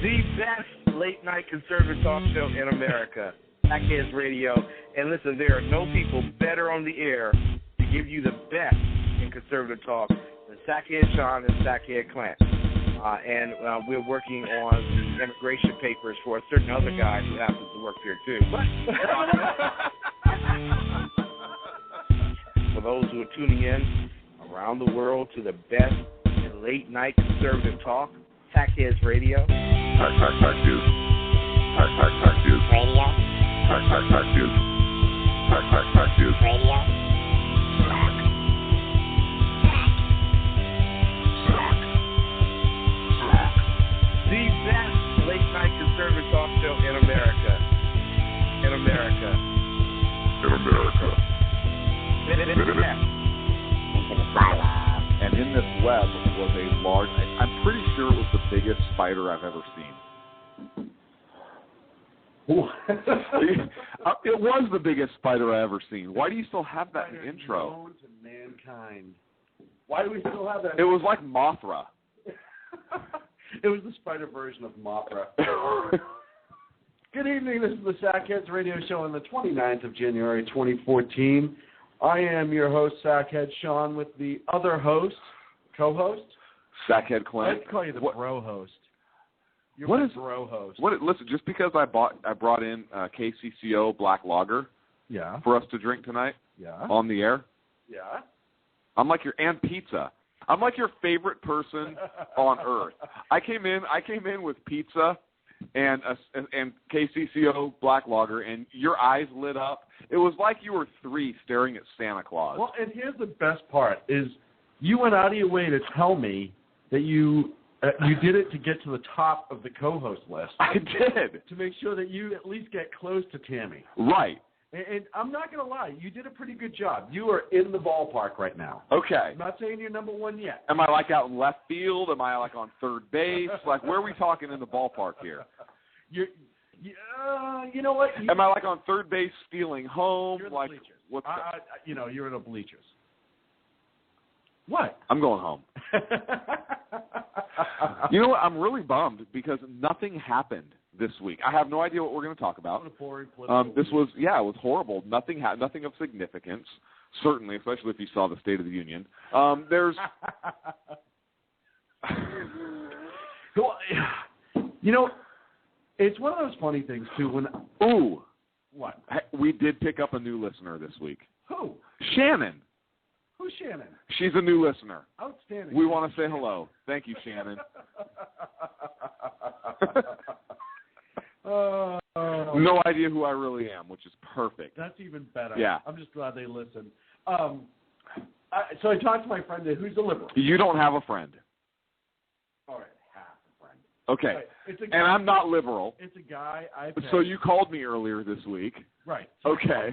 The best late-night conservative talk show in America, Sackheads Radio. And listen, there are no people better on the air to give you the best in conservative talk than Sackhead Sean and Sackhead Clint. And we're working on the immigration papers for a certain other guy who happens to work here, too. For those who are tuning in around the world to the best in late-night conservative talk, Sackheads Radio. Sack you. Sack you. Radio. Sack you. Sack you. Radio. The best late-night conservative talk show in America. In America. In America. And in this web was a large, I'm pretty sure it was the biggest spider I've ever seen. It was the biggest spider I've ever seen. Why do you still have that in the intro? Known to mankind. Why do we still have that? It was like Mothra. It was the spider version of Mothra. Good evening. This is the Sackheads Radio Show on the 29th of January, 2014. I am your host, Sackhead Sean, with the other host, co-host. Sackhead Clint. I'd call you the bro host. You're what my is bro host. Listen, just because I brought in KCCO Black Lager for us to drink tonight on the air. Yeah. I'm like and pizza. I'm like your favorite person on earth. I came in with pizza and KCCO Black Lager, and your eyes lit up. It was like you were 3 staring at Santa Claus. Well, and here's the best part, is you went out of your way to tell me that you did it to get to the top of the co-host list. I did. To make sure that you at least get close to Tammy. Right. And I'm not going to lie, you did a pretty good job. You are in the ballpark right now. Okay. I'm not saying you're number 1 yet. Am I like out in left field? Am I like on third base? Like, where are we talking in the ballpark here? You know what? Am I like on third base stealing home? You're in like, the bleachers. what's you're in the bleachers. What? I'm going home. You know what? I'm really bummed because nothing happened this week. I have no idea what we're going to talk about. This was, it was horrible. Nothing of significance, certainly, especially if you saw the State of the Union. It's one of those funny things, too, What? We did pick up a new listener this week. Who? Shannon. Who's Shannon? She's a new listener. Outstanding. We want to say hello. Thank you, Shannon. No idea who I really am, which is perfect. That's even better. Yeah. I'm just glad they listen. So I talked to my friend who's a liberal. You don't have a friend. All right, half a friend. Okay. Right. It's a guy, and I'm not liberal. It's a guy I pay. So you called me earlier this week. Right. Okay.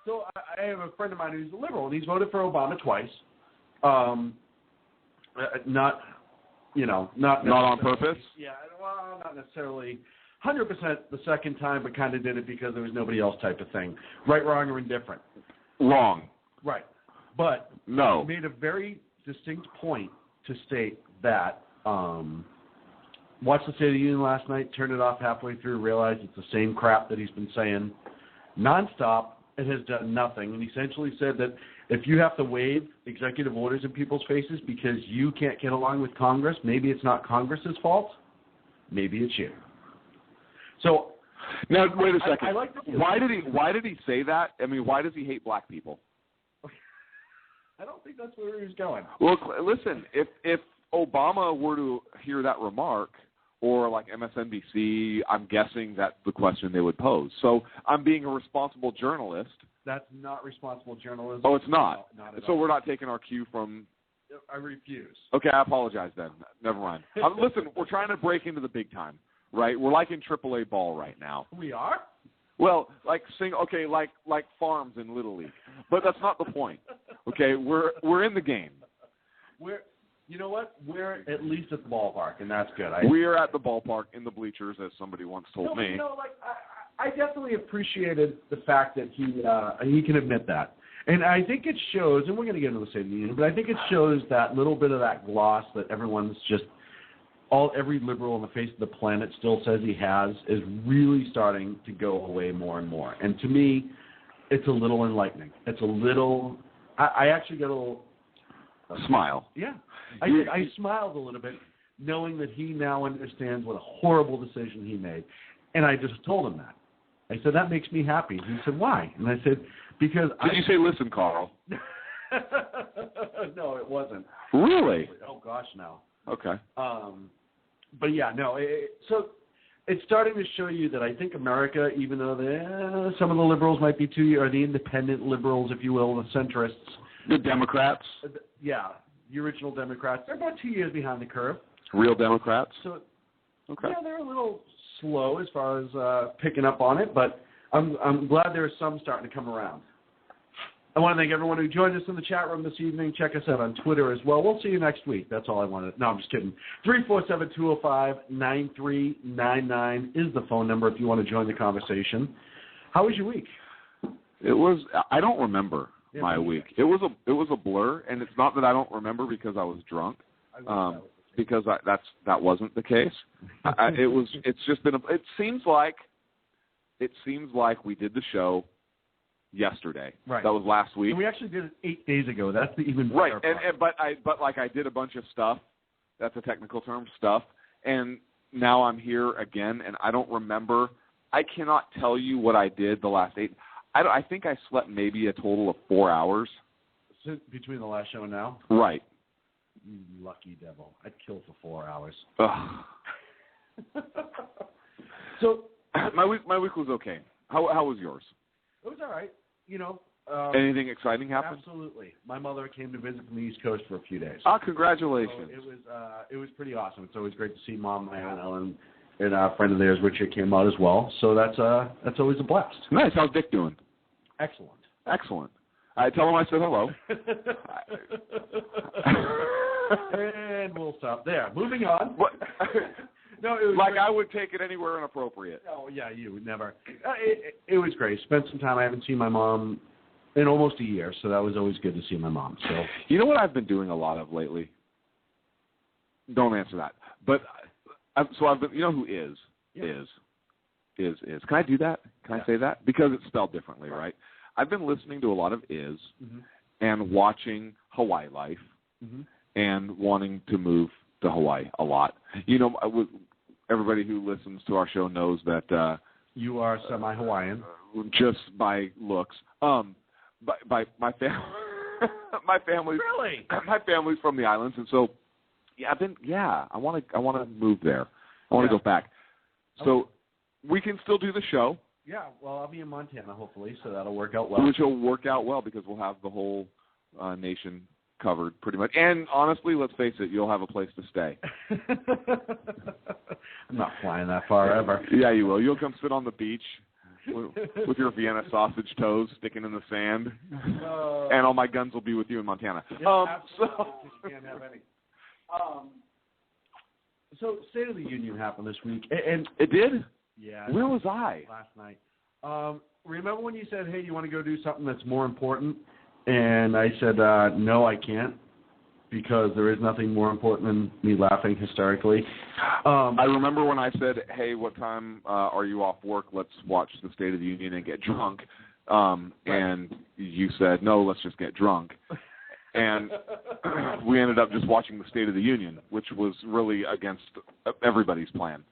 So I have a friend of mine who's a liberal, and he's voted for Obama twice. Not on purpose? Yeah, well, not necessarily 100% the second time, but kind of did it because there was nobody else type of thing. Right, wrong, or indifferent. Wrong. Right. But no. He made a very distinct point to state that watched the State of the Union last night, turned it off halfway through, realized it's the same crap that he's been saying nonstop. It has done nothing, and essentially said that if you have to wave executive orders in people's faces because you can't get along with Congress, maybe it's not Congress's fault. Maybe it's you. So now, wait a second. I like why did he say that? I mean, why does he hate black people? I don't think that's where he was going. Well, listen, if Obama were to hear that remark, or like MSNBC, I'm guessing that's the question they would pose. So I'm being a responsible journalist. That's not responsible journalism. Oh, it's not? No, not at so all. We're not taking our cue from... I refuse. Okay, I apologize then. Never mind. Listen, we're trying to break into the big time, right? We're like in AAA ball right now. We are? Well, like farms in Little League. But that's not the point. Okay, we're in the game. You know what? We're at least at the ballpark, and that's good. We're at the ballpark in the bleachers, as somebody once told me. I definitely appreciated the fact that he can admit that. And I think it shows, and we're going to get into the State of the Union, but I think it shows that little bit of that gloss that everyone's just every liberal on the face of the planet still says he has is really starting to go away more and more. And to me, it's a little enlightening. It's a little. I actually got a little smile. Yeah, I smiled a little bit, knowing that he now understands what a horrible decision he made. And I just told him that. I said, that makes me happy. He said, why? And I said, because Did you say, listen, Carl? No, it wasn't. Really? Oh, gosh, no. Okay. But, yeah, no. So it's starting to show you that I think America, even though some of the liberals might be or the independent liberals, if you will, the centrists. The Democrats? Yeah, the original Democrats. They're about 2 years behind the curve. Real Democrats? So, okay. Yeah, they're a little slow as far as picking up on it, but I'm glad there's some starting to come around. I want to thank everyone who joined us in the chat room this evening. Check us out on Twitter as well. We'll see you next week. That's all I wanted. No, I'm just kidding. 347-205-9399 is the phone number if you want to join the conversation. How was your week? It was. I don't remember my week. It was a blur, and it's not that I don't remember because I was drunk. Because that wasn't the case. It's just been. It seems like we did the show yesterday. Right. That was last week. And we actually did it 8 days ago. That's the even better right. part. But I did a bunch of stuff. That's a technical term, stuff. And now I'm here again, and I don't remember. I cannot tell you what I did the last 8. I think I slept maybe a total of 4 hours. Between the last show and now. Right. You lucky devil. I'd kill for 4 hours. So my week was okay. How was yours? It was all right. You know. Anything exciting happened? Absolutely. My mother came to visit from the East Coast for a few days. Congratulations. So it was pretty awesome. It's always great to see Mom, my Aunt Ellen, and a friend of theirs, Richard, came out as well. So that's always a blast. Nice. How's Dick doing? Excellent. I tell him I said hello. And we'll stop there. Moving on. No, it was like great. I would take it anywhere inappropriate. Oh, yeah, you would never. It was great. Spent some time. I haven't seen my mom in almost a year, so that was always good to see my mom. So you know what I've been doing a lot of lately? Don't answer that. But I've been. You know who is? Can I do that? Can I say that? Because it's spelled differently, right? I've been listening to a lot of and watching Hawaii Life and wanting to move to Hawaii a lot. You know, everybody who listens to our show knows that you are semi-Hawaiian, just by looks. By my family, my family's from the islands, and so I want to move there. I want to go back. So we can still do the show. Yeah, well, I'll be in Montana, hopefully, so that'll work out well. Which will work out well because we'll have the whole nation covered pretty much. And honestly, let's face it, you'll have a place to stay. I'm not flying that far ever. Yeah, you will. You'll come sit on the beach with your Vienna sausage toes sticking in the sand, and all my guns will be with you in Montana. Yeah, absolutely. You can't have any. So, State of the Union happened this week. And it did? Yeah. Where was I? Last night. Remember when you said, hey, you want to go do something that's more important? And I said, no, I can't, because there is nothing more important than me laughing hysterically. I remember when I said, hey, what time are you off work? Let's watch the State of the Union and get drunk. And you said, no, let's just get drunk. And we ended up just watching the State of the Union, which was really against everybody's plan.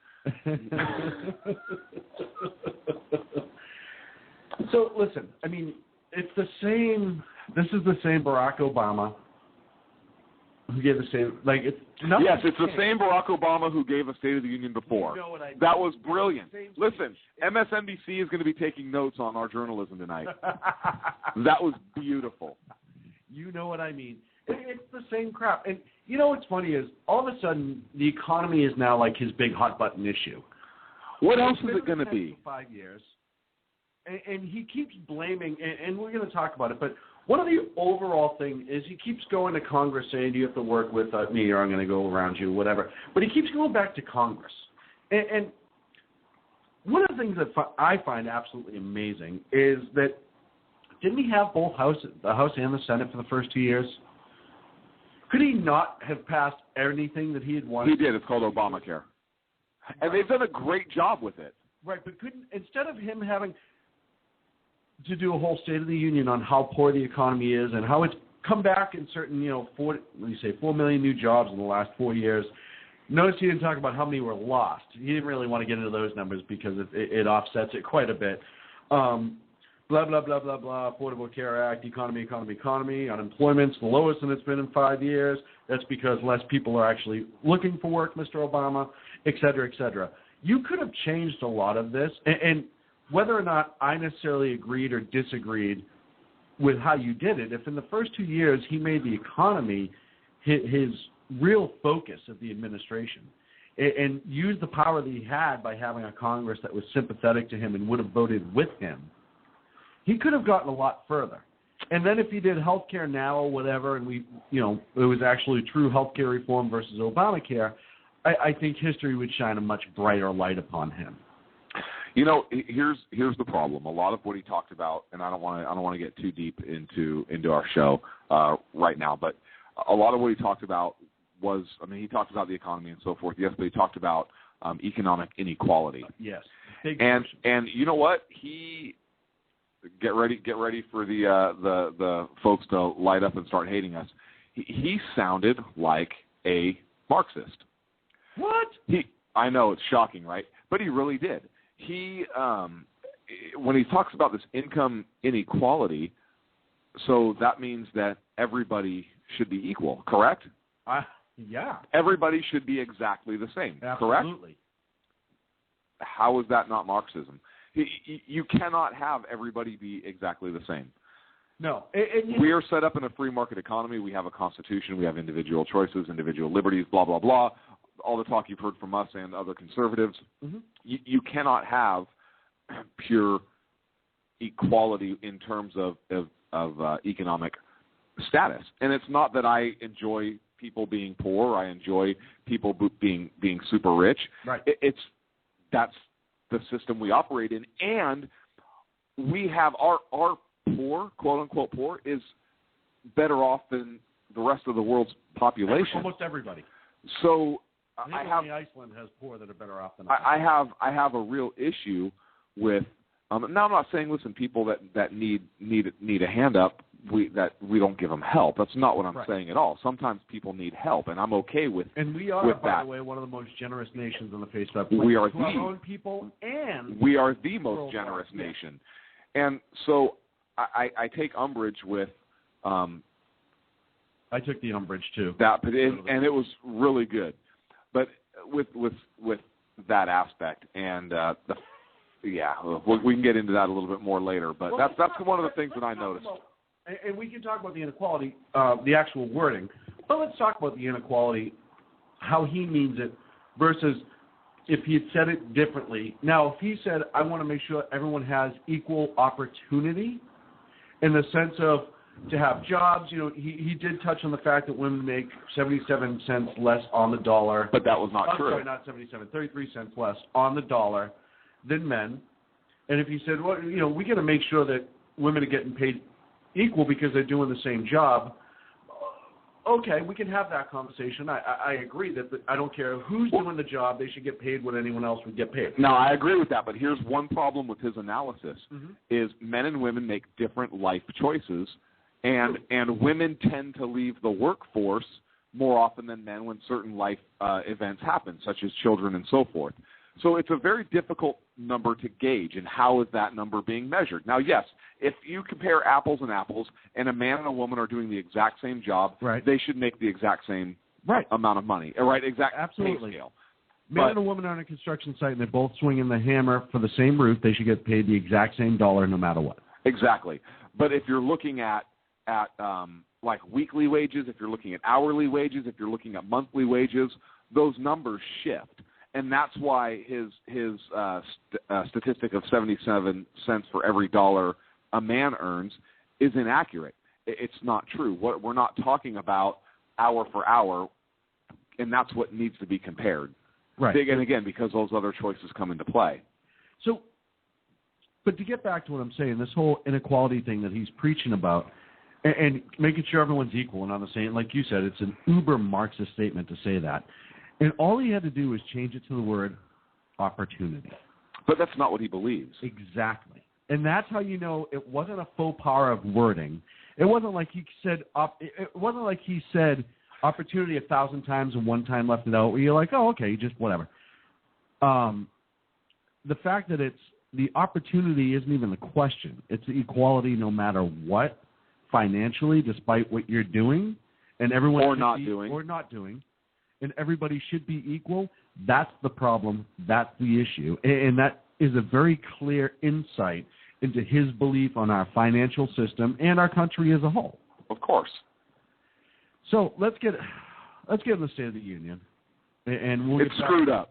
So, listen, I mean, it's the same. This is the same Barack Obama who gave the same. Like, it's nothing. Yes, it's the same Barack Obama who gave a State of the Union before. You know what I mean. That was brilliant. Listen, MSNBC is going to be taking notes on our journalism tonight. That was beautiful. You know what I mean. It's the same crap. And you know what's funny is all of a sudden the economy is now like his big hot button issue. What else is it going to be? 5 years. And he keeps blaming, and we're going to talk about it, but one of the overall thing is he keeps going to Congress saying, you have to work with me or I'm going to go around you, whatever. But he keeps going back to Congress. And one of the things that I find absolutely amazing is that didn't he have both the House and the Senate for the first 2 years? Could he not have passed anything that he had wanted? He did. It's called Obamacare. And they've done a great job with it. Right, but instead of him having to do a whole State of the Union on how poor the economy is and how it's come back in certain, 4 million new jobs in the last 4 years, notice he didn't talk about how many were lost. He didn't really want to get into those numbers because it offsets it quite a bit. Blah, blah, blah, blah, blah, Affordable Care Act, economy, unemployment's the lowest than it's been in 5 years. That's because less people are actually looking for work, Mr. Obama, et cetera, et cetera. You could have changed a lot of this, and whether or not I necessarily agreed or disagreed with how you did it, if in the first 2 years he made the economy his real focus of the administration and used the power that he had by having a Congress that was sympathetic to him and would have voted with him, he could have gotten a lot further. And then if he did health care now or whatever, and it was actually true health care reform versus Obamacare, I think history would shine a much brighter light upon him. Here's the problem. A lot of what he talked about, and I don't want to get too deep into our show right now, but a lot of what he talked about was, he talked about the economy and so forth, yes, but he talked about economic inequality. Yes. And you know what? Get ready for the folks to light up and start hating us. He sounded like a Marxist. What? I know, it's shocking, right? But he really did. When he talks about this income inequality, so that means that everybody should be equal, correct? Yeah. Everybody should be exactly the same, correct? Absolutely. How is that not Marxism? You cannot have everybody be exactly the same. No. We are set up in a free market economy. We have a constitution. We have individual choices, individual liberties, blah, blah, blah. All the talk you've heard from us and other conservatives. Mm-hmm. You cannot have pure equality in terms of economic status. And it's not that I enjoy people being poor. I enjoy people being super rich. Right. That's the system we operate in, and we have our poor, quote unquote poor, is better off than the rest of the world's population. Almost everybody. So Iceland has poor that are better off than us. I have a real issue with. Now I'm not saying, listen, people that need a hand up, we don't give them help. That's not what I'm saying at all. Sometimes people need help, and I'm okay with. And we are, by the way, one of the most generous nations on the face of we are our own people, and we are the most generous nation. And so I take umbrage with. I took the umbrage too. And it was really good, but with that aspect and we can get into that a little bit more later. But that's one of the things that I noticed. And we can talk about the inequality, the actual wording, but let's talk about the inequality, how he means it, versus if he had said it differently. Now, if he said, I want to make sure everyone has equal opportunity in the sense of to have jobs, he did touch on the fact that women make 77 cents less on the dollar. But that was not true. Sorry, not 77, 33 cents less on the dollar than men. And if he said, well, we got to make sure that women are getting paid equal because they're doing the same job, okay, we can have that conversation. I agree that I don't care who's doing the job, they should get paid what anyone else would get paid. No, I agree with that, but here's one problem with his analysis, is men and women make different life choices, and women tend to leave the workforce more often than men when certain life events happen, such as children and so forth. So it's a very difficult number to gauge, and how is that number being measured? Now, yes, if you compare apples and apples, and a man and a woman are doing the exact same job, they should make the exact same amount of money, exact pay scale. Man and a woman are on a construction site, and they're both swinging the hammer for the same roof. They should get paid the exact same dollar no matter what. Exactly. But if you're looking at like weekly wages, if you're looking at hourly wages, if you're looking at monthly wages, those numbers shift. And that's why his statistic of 77 cents for every dollar a man earns is inaccurate. It's not true. We're not talking about hour for hour, and that's what needs to be compared. Right. And again, because those other choices come into play. So, but to get back to what I'm saying, this whole inequality thing that he's preaching about, and making sure everyone's equal and on the same, like you said, it's an uber Marxist statement to say that. And all he had to do was change it to the word opportunity. But that's not what he believes. Exactly. And that's how you know it wasn't a faux pas of wording. It wasn't like he said opportunity 1,000 times and one time left it out where you're like, oh, okay, just whatever. The fact that it's the opportunity isn't even the question. It's the equality no matter what, financially, despite what you're doing, and everyone or not doing, and everybody should be equal. That's the problem. That's the issue, and that is a very clear insight into his belief on our financial system and our country as a whole. Of course. So let's get in the State of the Union, and we'll it's screwed up.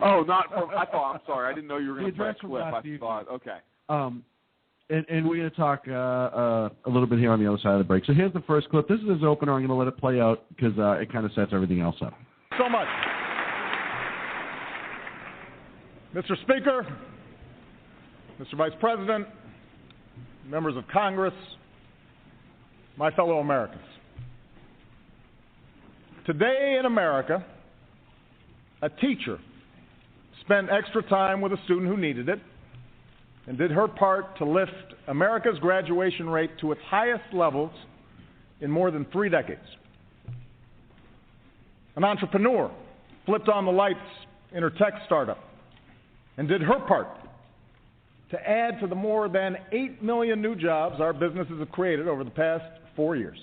Oh, not from. I'm sorry. I didn't know you were going to play a clip. I thought, okay. And we're going to talk a little bit here on the other side of the break. So here's the first clip. This is his opener. I'm going to let it play out because it kind of sets everything else up. So much. Mr. Speaker, Mr. Vice President, members of Congress, my fellow Americans. Today in America, a teacher spent extra time with a student who needed it and did her part to lift America's graduation rate to its highest levels in more than 3 decades. An entrepreneur flipped on the lights in her tech startup and did her part to add to the more than 8 million new jobs our businesses have created over the past 4 years.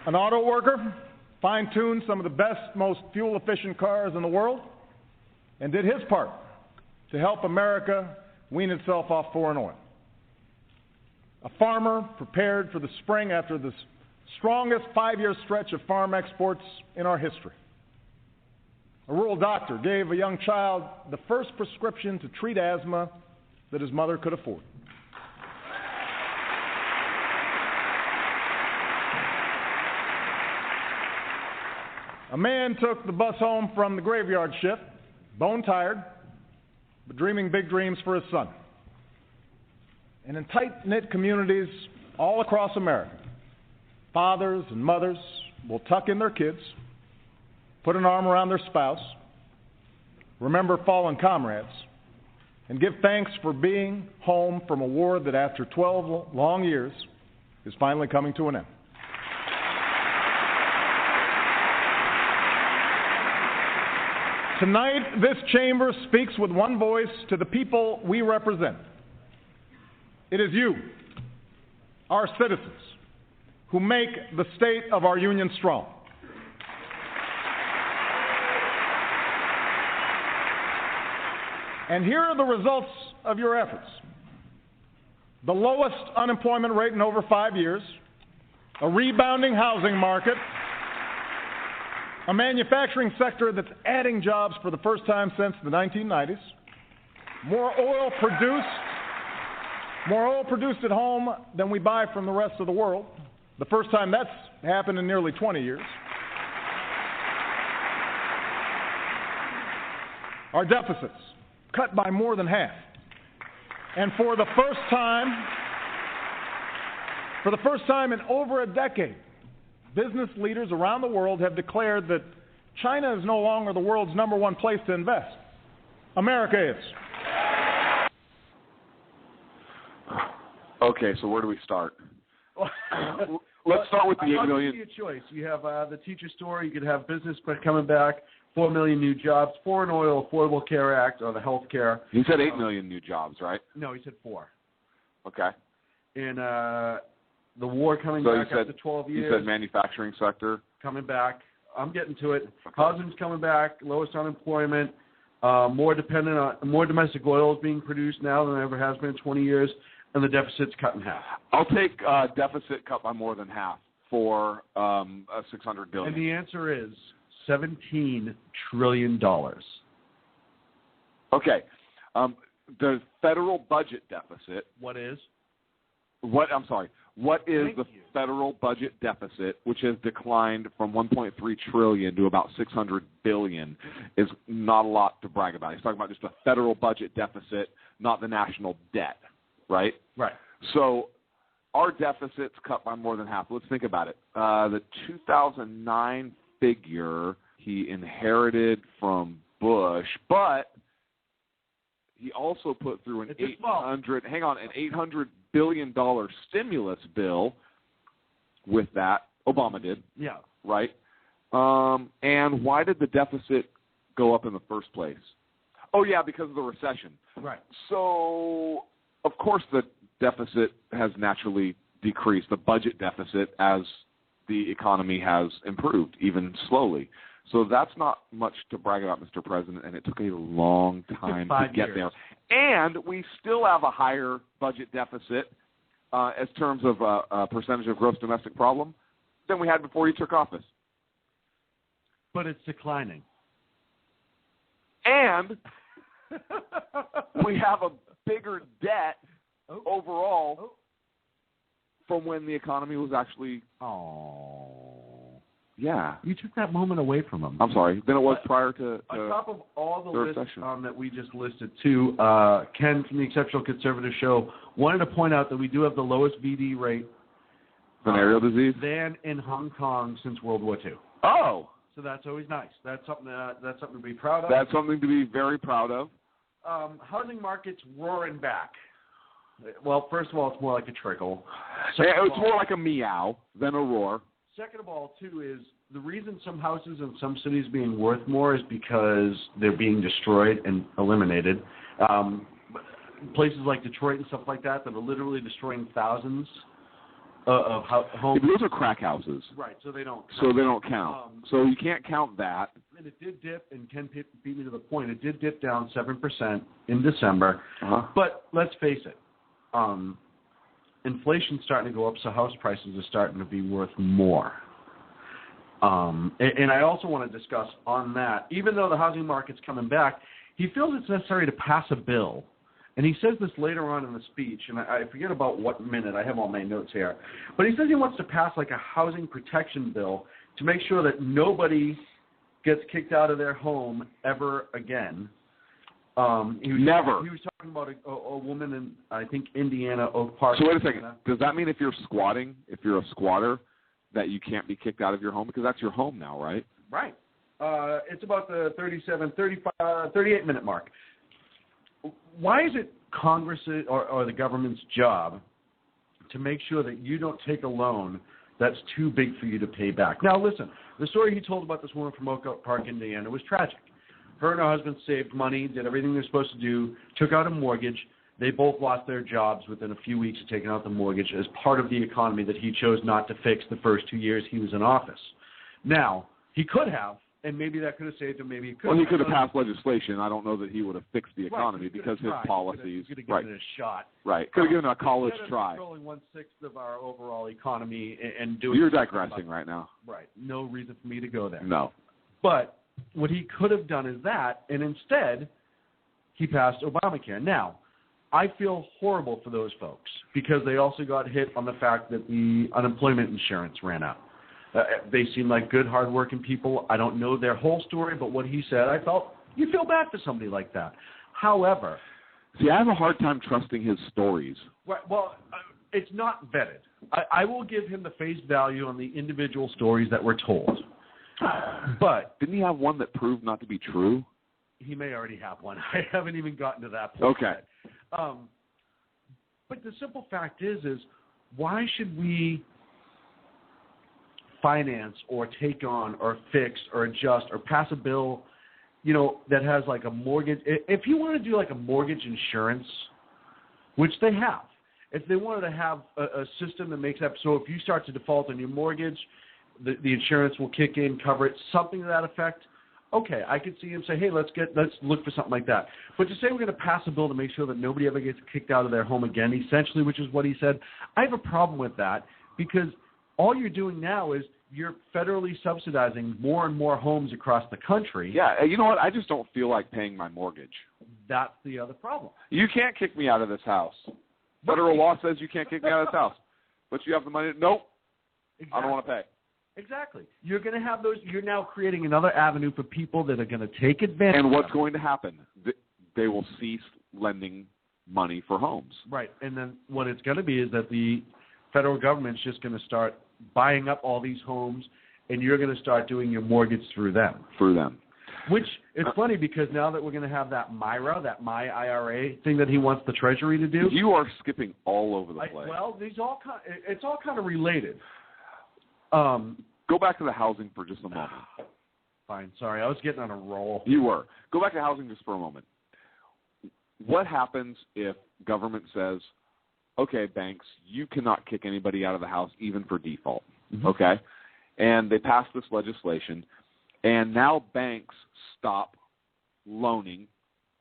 An auto worker fine-tuned some of the best, most fuel-efficient cars in the world and did his part to help America wean itself off foreign oil. A farmer prepared for the spring after the strongest 5-year stretch of farm exports in our history. A rural doctor gave a young child the first prescription to treat asthma that his mother could afford. A man took the bus home from the graveyard shift, bone-tired, but dreaming big dreams for his son. And in tight-knit communities all across America, fathers and mothers will tuck in their kids, put an arm around their spouse, remember fallen comrades, and give thanks for being home from a war that after 12 long years is finally coming to an end. Tonight, this chamber speaks with one voice to the people we represent. It is you, our citizens, who make the state of our union strong. And here are the results of your efforts. The lowest unemployment rate in over 5 years, a rebounding housing market, a manufacturing sector that's adding jobs for the first time since the 1990s, more oil produced at home than we buy from the rest of the world, the first time that's happened in nearly 20 years. Our deficits cut by more than half. And for the first time in over a decade, business leaders around the world have declared that China is no longer the world's #1 place to invest. America is. Okay, so where do we start? Let's start with the 8 million. I'll give you a choice. You have the teacher story. You could have business coming back, 4 million new jobs, foreign oil, Affordable Care Act, or the health care. He said 8 million new jobs, right? No, he said 4. Okay. And the war coming back after 12 years. You said manufacturing sector. Coming back. I'm getting to it. Okay. Housing's coming back, lowest unemployment, more domestic oil is being produced now than there ever has been in 20 years, and the deficit's cut in half. I'll take deficit cut by more than half for $600 billion. And the answer is $17 trillion. Okay. The federal budget deficit. What is? What is the federal budget deficit, which has declined from 1.3 trillion to about 600 billion, is not a lot to brag about. He's talking about just the federal budget deficit, not the national debt, right? Right. So our deficit's cut by more than half. Let's think about it. The 2009 figure he inherited from Bush, but he also put through an $800 billion stimulus bill with that. Obama did. Yeah. Right? And why did the deficit go up in the first place? Oh, yeah, because of the recession. Right. So, of course, the deficit has naturally decreased, the budget deficit, as the economy has improved, even slowly. So that's not much to brag about, Mr. President, and it took a long time to get there. And we still have a higher budget deficit as terms of percentage of gross domestic problem than we had before he took office. But it's declining. And we have a bigger debt overall from when the economy was actually... Yeah. You took that moment away from him. I'm sorry. Than it was prior to on top of all the lists recession. That we just listed, too, Ken from the Exceptional Conservative Show wanted to point out that we do have the lowest VD rate venereal disease than in Hong Kong since World War II. Oh. So that's always nice. That's something to be proud of. That's something to be very proud of. Housing markets roaring back. Well, first of all, it's more like a trickle. It's more like a meow than a roar. Second of all, too, is the reason some houses in some cities being worth more is because they're being destroyed and eliminated. Places like Detroit and stuff like that are literally destroying thousands of homes. Those are crack houses. Right, so they don't count. So they don't count. So you can't count that. And it did dip, and Ken beat me to the point, it did dip down 7% in December. Uh-huh. But let's face it, inflation's starting to go up, so house prices are starting to be worth more. And I also want to discuss on that, even though the housing market's coming back, he feels it's necessary to pass a bill. And he says this later on in the speech, and I forget about what minute. I have all my notes here. But he says he wants to pass like a housing protection bill to make sure that nobody gets kicked out of their home ever again. Never. He was talking about a woman in, I think, Indiana, Oak Park. So wait a second. Does that mean if you're squatting, if you're a squatter, that you can't be kicked out of your home? Because that's your home now, right? Right. It's about the 38-minute mark. Why is it Congress or the government's job to make sure that you don't take a loan that's too big for you to pay back? Now, listen, the story he told about this woman from Oak Park, Indiana, was tragic. Her and her husband saved money, did everything they're supposed to do, took out a mortgage. They both lost their jobs within a few weeks of taking out the mortgage as part of the economy that he chose not to fix the first 2 years he was in office. Now, he could have, and maybe that could have saved him, maybe he could have. Well, he could have passed legislation. I don't know that he would have fixed the economy because his policies. He could have given it a shot. Right. Could have given it a college try. Controlling 1/6 of our overall economy and doing. You're digressing right now. Right. No reason for me to go there. No. But what he could have done is that, and instead, he passed Obamacare. Now, I feel horrible for those folks because they also got hit on the fact that the unemployment insurance ran out. They seem like good, hardworking people. I don't know their whole story, but what he said, I felt you feel bad for somebody like that. However, see, I have a hard time trusting his stories. Right, well, it's not vetted. I will give him the face value on the individual stories that were told. But didn't he have one that proved not to be true? He may already have one. I haven't even gotten to that point. Okay. Yet. But the simple fact is why should we finance or take on or fix or adjust or pass a bill, that has like a mortgage? If you want to do like a mortgage insurance, which they have, if they wanted to have a system that makes up, so if you start to default on your mortgage, the insurance will kick in, cover it, something to that effect. Okay, I could see him say, hey, let's look for something like that. But to say we're going to pass a bill to make sure that nobody ever gets kicked out of their home again, essentially, which is what he said, I have a problem with that because all you're doing now is you're federally subsidizing more and more homes across the country. Yeah, you know what? I just don't feel like paying my mortgage. That's the other problem. You can't kick me out of this house. Federal law says you can't kick me out of this house, but you have the money. Nope, Exactly. I don't want to pay. Exactly. You're going to have those. You're now creating another avenue for people that are going to take advantage. And what's of going to happen? They will cease lending money for homes. Right. And then what it's going to be is that the federal government's just going to start buying up all these homes, and you're going to start doing your mortgage through them. Which is funny because now that we're going to have that MIRA, that My IRA thing that he wants the Treasury to do. You are skipping all over the place. It's all kind of related. Go back to the housing for just a moment. Fine. Sorry, I was getting on a roll. You were. Go back to housing just for a moment. What happens if government says, okay, banks, you cannot kick anybody out of the house even for default, okay? And they pass this legislation, and now banks stop loaning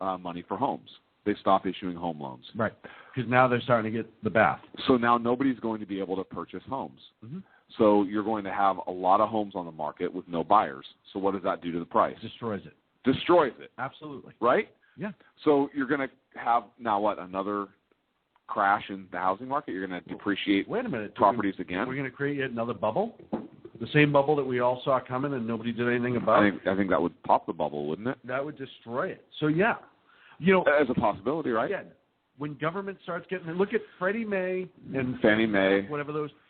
money for homes. They stop issuing home loans. Right, because now they're starting to get the bath. So now nobody's going to be able to purchase homes. So you're going to have a lot of homes on the market with no buyers. So what does that do to the price? Destroys it. Destroys it. Absolutely. Right? Yeah. So you're going to have now what, another crash in the housing market? You're going to depreciate properties again? We're going to create yet another bubble? The same bubble that we all saw coming and nobody did anything about? I think that would pop the bubble, wouldn't it? That would destroy it. So, yeah. As a possibility, right? Again, when government starts getting – look at Freddie Mae and Fannie Mae. Whatever those –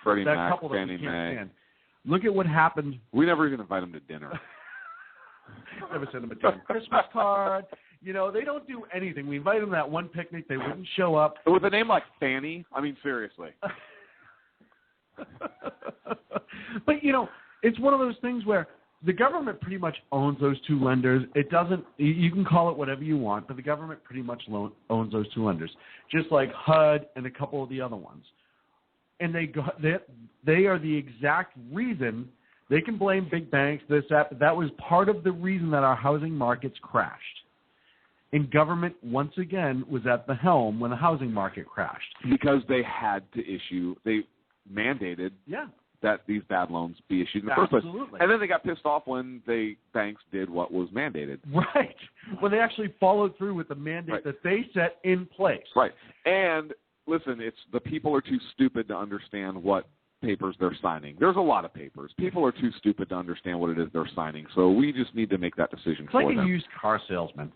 Freddie Mac, couple that Fannie we can't Mae. stand. Look at what happened. We never even invite them to dinner. Never send them a damn Christmas card. They don't do anything. We invite them to that one picnic. They wouldn't show up. With a name like Fannie, I mean, seriously. But, it's one of those things where the government pretty much owns those two lenders. It doesn't – you can call it whatever you want, but the government pretty much owns those two lenders, just like HUD and a couple of the other ones. And they are the exact reason – they can blame big banks, this, that, but that was part of the reason that our housing markets crashed. And government, once again, was at the helm when the housing market crashed. Because they had to they mandated that these bad loans be issued in the first place. And then they got pissed off when banks did what was mandated. Right. When they actually followed through with the mandate that they set in place. Right. And listen, the people are too stupid to understand what papers they're signing. There's a lot of papers. People are too stupid to understand what it is they're signing. So we just need to make that decision for them. It's like a used car salesman.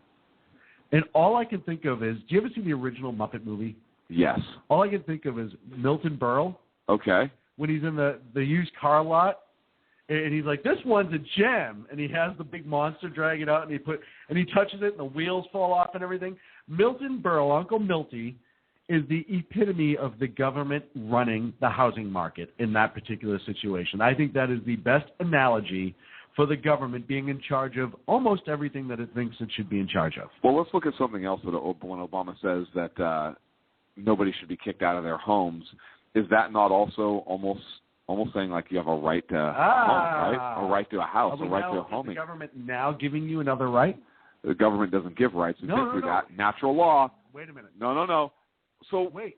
And all I can think of is, do you ever see the original Muppet movie? Yes. All I can think of is Milton Berle. Okay. When he's in the used car lot, and he's like, this one's a gem. And he has the big monster drag it out, and he touches it, and the wheels fall off and everything. Milton Berle, Uncle Milty, is the epitome of the government running the housing market in that particular situation. I think that is the best analogy for the government being in charge of almost everything that it thinks it should be in charge of. Well, let's look at something else. When Obama says that nobody should be kicked out of their homes, is that not also almost saying like you have a right to a home, right? A right to a house, a right to a home? Is the government now giving you another right? The government doesn't give rights. It's No. that natural law. Wait a minute. No. So wait.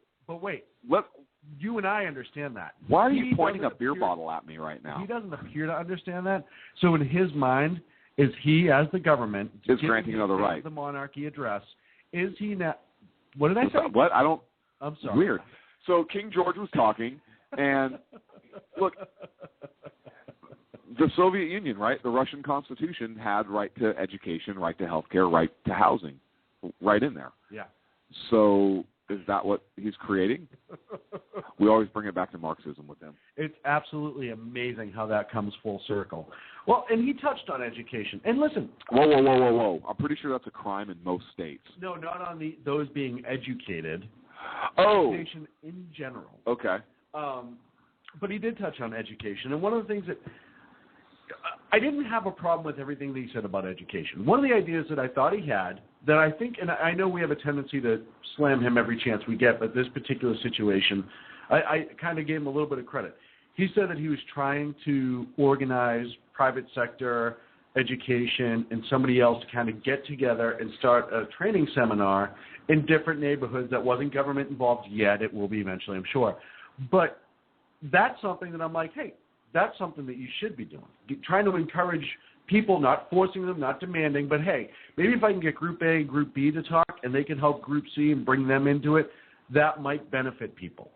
You and I understand that. Why are you pointing a beer bottle at me right now? He doesn't appear to understand that. So in his mind, is he, as the government, is granting another right? The monarchy address. Is he not? What did I say? What? I'm sorry. Weird. So King George was talking, and look, the Soviet Union, right? The Russian Constitution had right to education, right to health care, right to housing, right in there. Yeah. So is that what he's creating? We always bring it back to Marxism with him. It's absolutely amazing how that comes full circle. Well, and he touched on education. And listen. Whoa. I'm pretty sure that's a crime in most states. No, not on those being educated. Oh. Education in general. Okay. But he did touch on education. And one of the things that I didn't have a problem with everything that he said about education. One of the ideas that I thought he had that I think, and I know we have a tendency to slam him every chance we get, but this particular situation, I kind of gave him a little bit of credit. He said that he was trying to organize private sector education and somebody else to kind of get together and start a training seminar in different neighborhoods that wasn't government involved yet. It will be eventually, I'm sure. But that's something that I'm like, hey, that's something that you should be doing. Trying to encourage people, not forcing them, not demanding, but hey, maybe if I can get Group A and Group B to talk and they can help Group C and bring them into it, that might benefit people.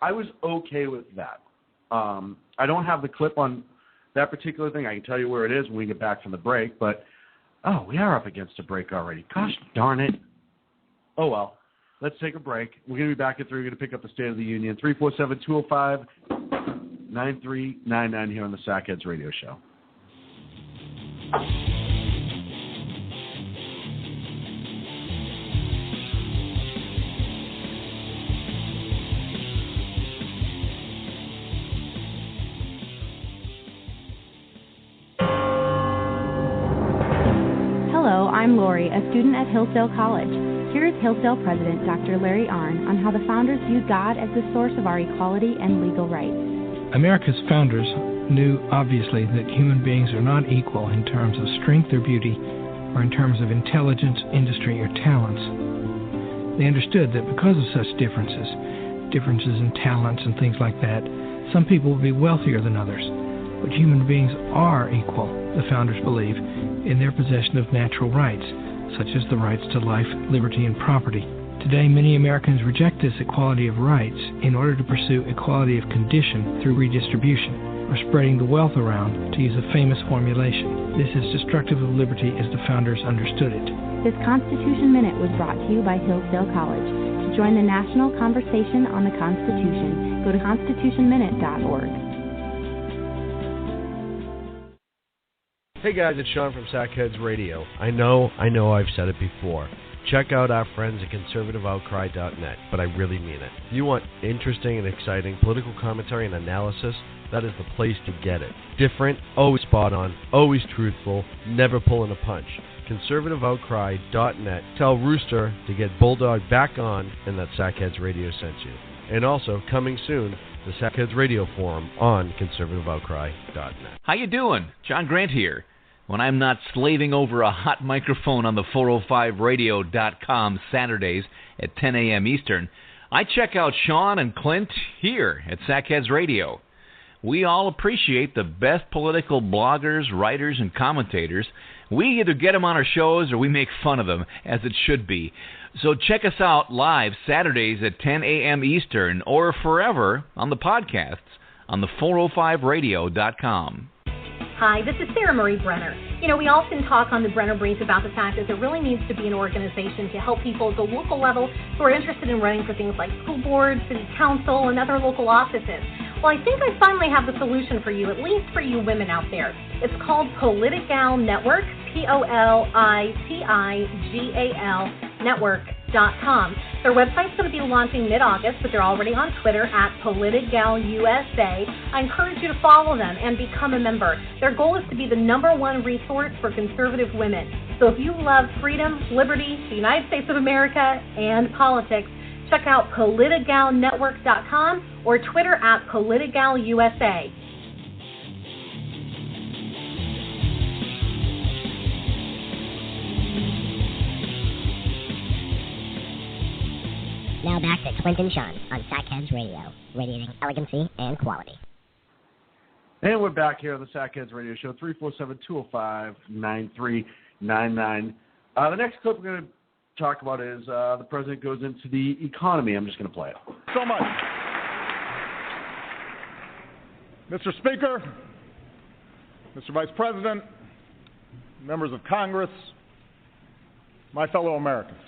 I was okay with that. I don't have the clip on that particular thing. I can tell you where it is when we get back from the break, but, we are up against a break already. Gosh darn it. Oh, well. Let's take a break. We're going to be back at 3. We're going to pick up the State of the Union. 347-205-9399 here on the Sackheads Radio Show. Hello, I'm Lori, a student at Hillsdale College. Here is Hillsdale President Dr. Larry Arnn on how the founders viewed God as the source of our equality and legal rights. America's founders knew, obviously, that human beings are not equal in terms of strength or beauty, or in terms of intelligence, industry, or talents. They understood that because of such differences in talents and things like that, some people would be wealthier than others. But human beings are equal, the founders believe, in their possession of natural rights, such as the rights to life, liberty, and property. Today, many Americans reject this equality of rights in order to pursue equality of condition through redistribution, or spreading the wealth around, to use a famous formulation. This is destructive of liberty as the founders understood it. This Constitution Minute was brought to you by Hillsdale College. To join the national conversation on the Constitution, go to constitutionminute.org. Hey guys, it's Sean from Sackheads Radio. I know I've said it before. Check out our friends at conservativeoutcry.net, but I really mean it. If you want interesting and exciting political commentary and analysis, that is the place to get it. Different, always spot on, always truthful, never pulling a punch. conservativeoutcry.net. Tell Rooster to get Bulldog back on and that Sackheads Radio sent you. And also, coming soon, the Sackheads Radio Forum on conservativeoutcry.net. How you doing? John Grant here. When I'm not slaving over a hot microphone on the 405radio.com Saturdays at 10 a.m. Eastern, I check out Sean and Clint here at Sackheads Radio. We all appreciate the best political bloggers, writers, and commentators. We either get them on our shows or we make fun of them, as it should be. So check us out live Saturdays at 10 a.m. Eastern or forever on the podcasts on the 405radio.com. Hi, this is Sarah Marie Brenner. You know, we often talk on the Brenner Brief about the fact that there really needs to be an organization to help people at the local level who are interested in running for things like school board, city council, and other local offices. Well, I think I finally have the solution for you, at least for you women out there. It's called Politigal Network, Politigal Network.com. Their website's going to be launching mid-August, but they're already on Twitter at PoliticalUSA. I encourage you to follow them and become a member. Their goal is to be the #1 resource for conservative women. So if you love freedom, liberty, the United States of America, and politics, check out PoliticalNetwork.com or Twitter at PoliticalUSA. Now back to Clint and Sean on Sackheads Radio, radiating elegancy and quality. And we're back here on the Sackheads Radio Show, 347-205-9399. The next clip we're going to talk about is the president goes into the economy. I'm just going to play it. So much. Mr. Speaker, Mr. Vice President, members of Congress, my fellow Americans.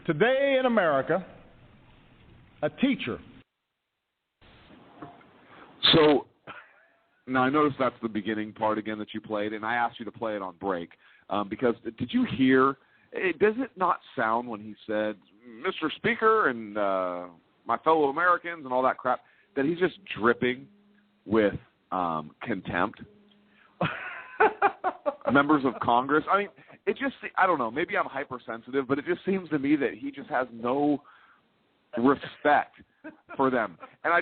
Today in America, a teacher. So, now I noticed that's the beginning part again that you played, and I asked you to play it on break because did you hear, does it not sound when he said, Mr. Speaker and my fellow Americans and all that crap, that he's just dripping with contempt? Members of Congress. I mean, it just, I don't know, maybe I'm hypersensitive, but it just seems to me that he just has no respect for them. And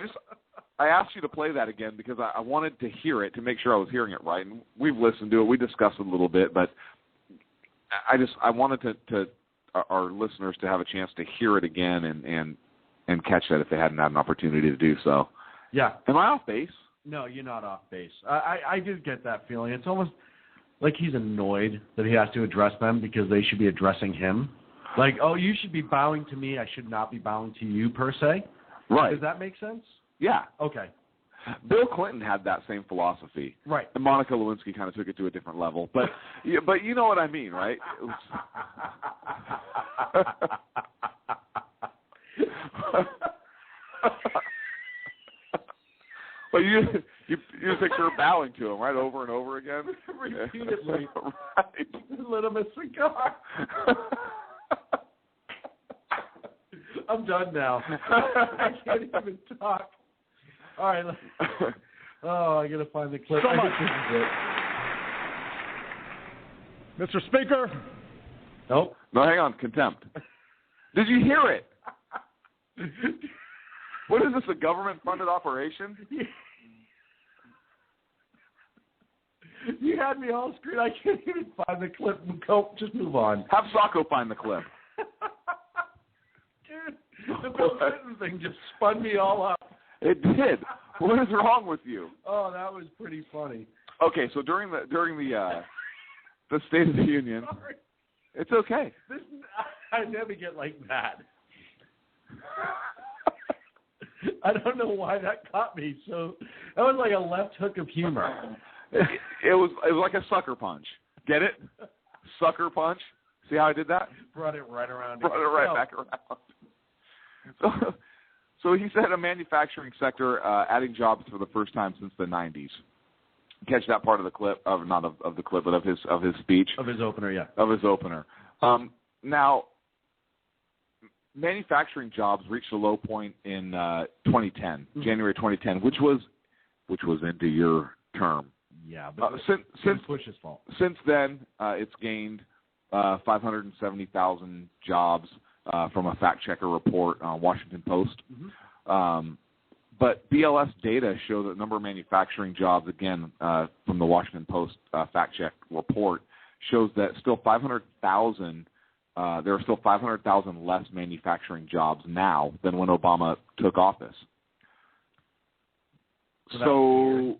I asked you to play that again because I wanted to hear it to make sure I was hearing it right. And we've listened to it. We discussed it a little bit, but I wanted to our listeners to have a chance to hear it again and catch that if they hadn't had an opportunity to do so. Yeah. Am I off base? No, you're not off base. I did get that feeling. It's almost like he's annoyed that he has to address them because they should be addressing him. Like, oh, you should be bowing to me. I should not be bowing to you, per se. Right. Does that make sense? Yeah. Okay. Bill Clinton had that same philosophy. Right. And Monica Lewinsky kind of took it to a different level. But you know what I mean, right? But you picture her bowing to him, right, over and over again? Repeatedly. Right. Lit him a cigar. I'm done now. I can't even talk. All right. Oh, I got to find the clip. So I much. Think Mr. Speaker. Nope. No, hang on. Contempt. Did you hear it? What is this, a government-funded operation? You had me all screwed. I can't even find the clip. Go, just move on. Have Sacco find the clip. Dude, the Bill Clinton thing just spun me all up. It did. What is wrong with you? Oh, that was pretty funny. Okay, so during the State of the Union, Sorry. it's okay. I never get like that. I don't know why that caught me. So that was like a left hook of humor. It was like a sucker punch. Get it? Sucker punch. See how I did that? Brought it right around. Brought it right back around. So he said a manufacturing sector adding jobs for the first time since the 90s. Catch that part of the clip, not of the clip, but of his speech. Of his opener, yeah. Of his opener. Now, manufacturing jobs reached a low point in 2010, January 2010, which was into your term. Yeah, but since Bush's fault. Since then, it's gained 570,000 jobs from a fact checker report on Washington Post. Mm-hmm. But BLS data show that the number of manufacturing jobs, again, from the Washington Post fact check report, shows that still 500,000. There are still 500,000 less manufacturing jobs now than when Obama took office. So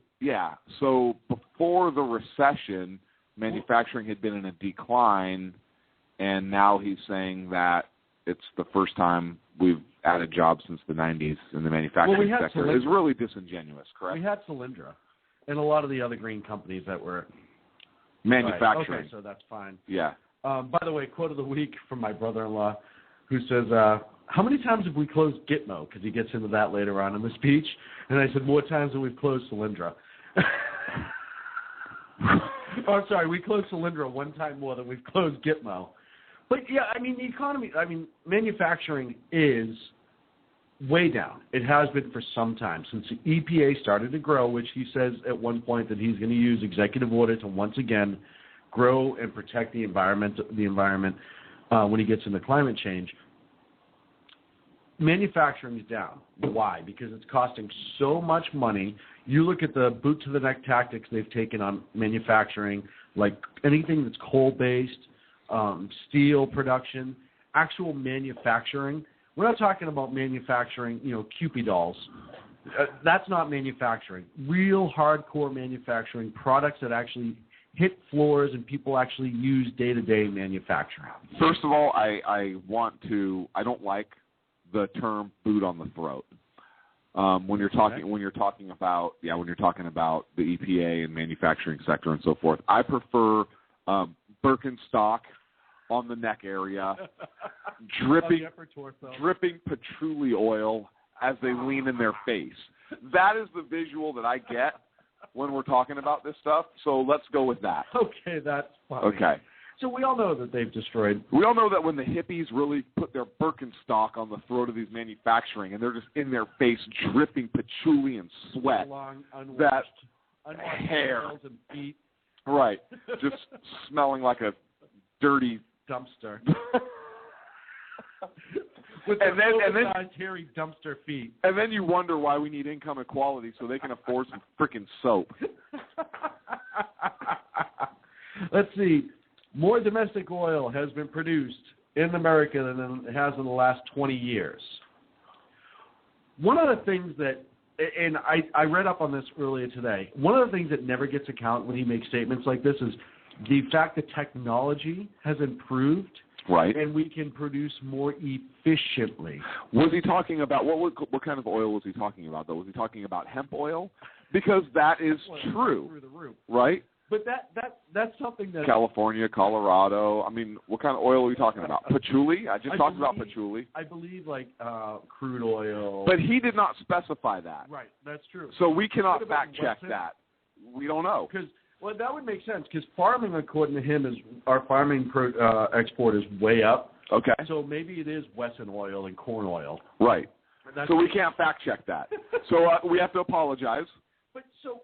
before the recession, manufacturing had been in a decline, and now he's saying that it's the first time we've added jobs since the 90s in the manufacturing sector. It's really disingenuous, correct? We had Solyndra and a lot of the other green companies that were manufacturing. Right. Okay, so that's fine. Yeah. By the way, quote of the week from my brother-in-law, who says, how many times have we closed Gitmo? Because he gets into that later on in the speech. And I said, more times than we've closed Solyndra. Oh, I'm sorry, we closed Solyndra one time more than we've closed Gitmo. But, yeah, I mean, the economy, manufacturing is way down. It has been for some time, since the EPA started to grow, which he says at one point that he's going to use executive order to once again grow and protect the environment when he gets into climate change. Manufacturing is down. Why? Because it's costing so much money. You look at the boot-to-the-neck tactics they've taken on manufacturing, like anything that's coal-based, steel production, actual manufacturing. We're not talking about manufacturing, Cupid dolls. That's not manufacturing. Real hardcore manufacturing, products that actually hit floors and people actually use day-to-day manufacturing. First of all, I don't like the term "boot on the throat" when you're talking about the EPA and manufacturing sector and so forth. I prefer Birkenstock on the neck area, dripping patchouli oil as they lean in their face. That is the visual that I get when we're talking about this stuff. So let's go with that. Okay, that's fine. Okay. So we all know that they've destroyed. We all know that when the hippies really put their Birkenstock on the throat of these manufacturing, and they're just in their face dripping patchouli and sweat, long, unwashed, that hair, and feet, right, just smelling like a dirty dumpster. With and then hairy dumpster feet. And then you wonder why we need income equality so they can afford some freaking soap. Let's see. More domestic oil has been produced in America than it has in the last 20 years. One of the things that, and I read up on this earlier today, one of the things that never gets accounted when he makes statements like this is the fact that technology has improved Right. And we can produce more efficiently. Was he talking about, what kind of oil was he talking about, though? Was he talking about hemp oil? Because that is true, through the roof. Right? But that's something that... California, Colorado, I mean, what kind of oil are we talking about? Patchouli? I just talked about patchouli. I believe, like, crude oil. But he did not specify that. Right, that's true. So we cannot fact-check that. We don't know. Well, that would make sense, because farming, according to him, our farming export is way up. Okay. So maybe it is Wesson oil and corn oil. Right. So we can't fact-check that. So we have to apologize. But so,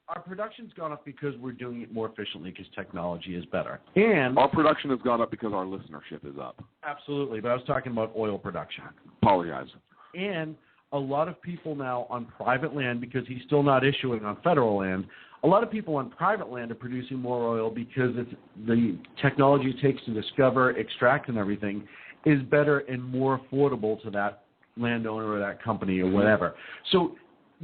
our production's gone up because we're doing it more efficiently because technology is better. And our production has gone up because our listenership is up. Absolutely, but I was talking about oil production. Apologize. And a lot of people now on private land, because he's still not issuing on federal land, a lot of people on private land are producing more oil because the technology it takes to discover, extract, and everything is better and more affordable to that landowner or that company or whatever. So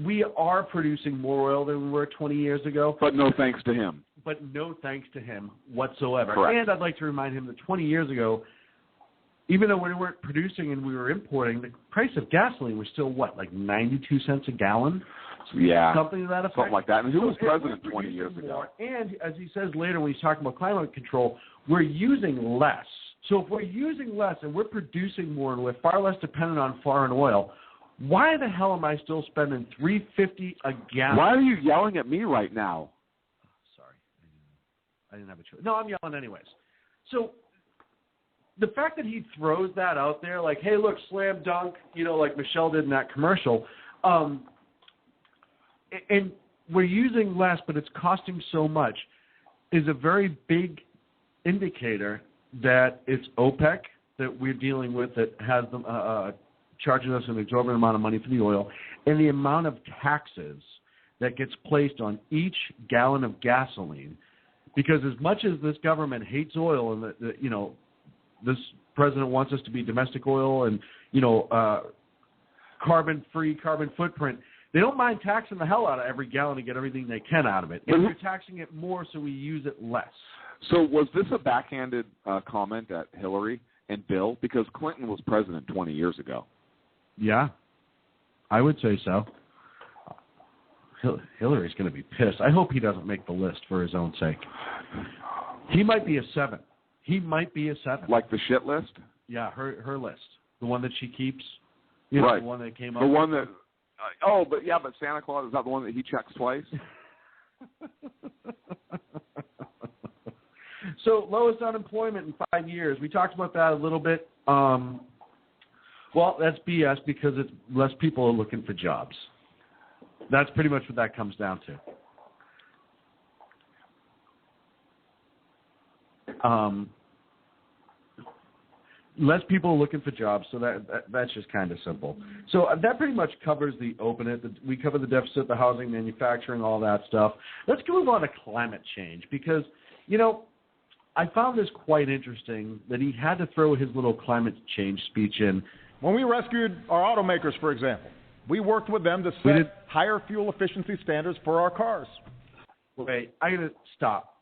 we are producing more oil than we were 20 years ago. But no thanks to him. But no thanks to him whatsoever. Correct. And I'd like to remind him that 20 years ago, even though we weren't producing and we were importing, the price of gasoline was still, like 92 cents a gallon? Yeah. Something to that effect? Something like that. And who was president 20 years ago? And as he says later when he's talking about climate control, we're using less. So if we're using less and we're producing more and we're far less dependent on foreign oil, why the hell am I still spending $3.50 a gallon? Why are you yelling at me right now? Sorry. I didn't have a choice. No, I'm yelling anyways. So the fact that he throws that out there, like, hey, look, slam dunk, like Michelle did in that commercial, and we're using less, but it's costing so much, is a very big indicator that it's OPEC that we're dealing with that has them charging us an exorbitant amount of money for the oil, and the amount of taxes that gets placed on each gallon of gasoline. Because as much as this government hates oil and this president wants us to be domestic oil and, carbon-free, carbon footprint, they don't mind taxing the hell out of every gallon to get everything they can out of it. And they're taxing it more so we use it less. So was this a backhanded comment at Hillary and Bill? Because Clinton was president 20 years ago. Yeah, I would say so. Hillary's going to be pissed. I hope he doesn't make the list for his own sake. He might be a 7. Like the shit list? Yeah, her list. The one that she keeps. Right. The one that came up. The one that... but Santa Claus, is that the one that he checks twice? So, lowest unemployment in 5 years. We talked about that a little bit. Well, that's BS because it's less people are looking for jobs. That's pretty much what that comes down to. Less people are looking for jobs, so that's just kind of simple. So that pretty much covers the open it. We cover the deficit, the housing, manufacturing, all that stuff. Let's move on to climate change because, I found this quite interesting that he had to throw his little climate change speech in. When we rescued our automakers, for example, we worked with them to set higher fuel efficiency standards for our cars. Wait, I got to stop.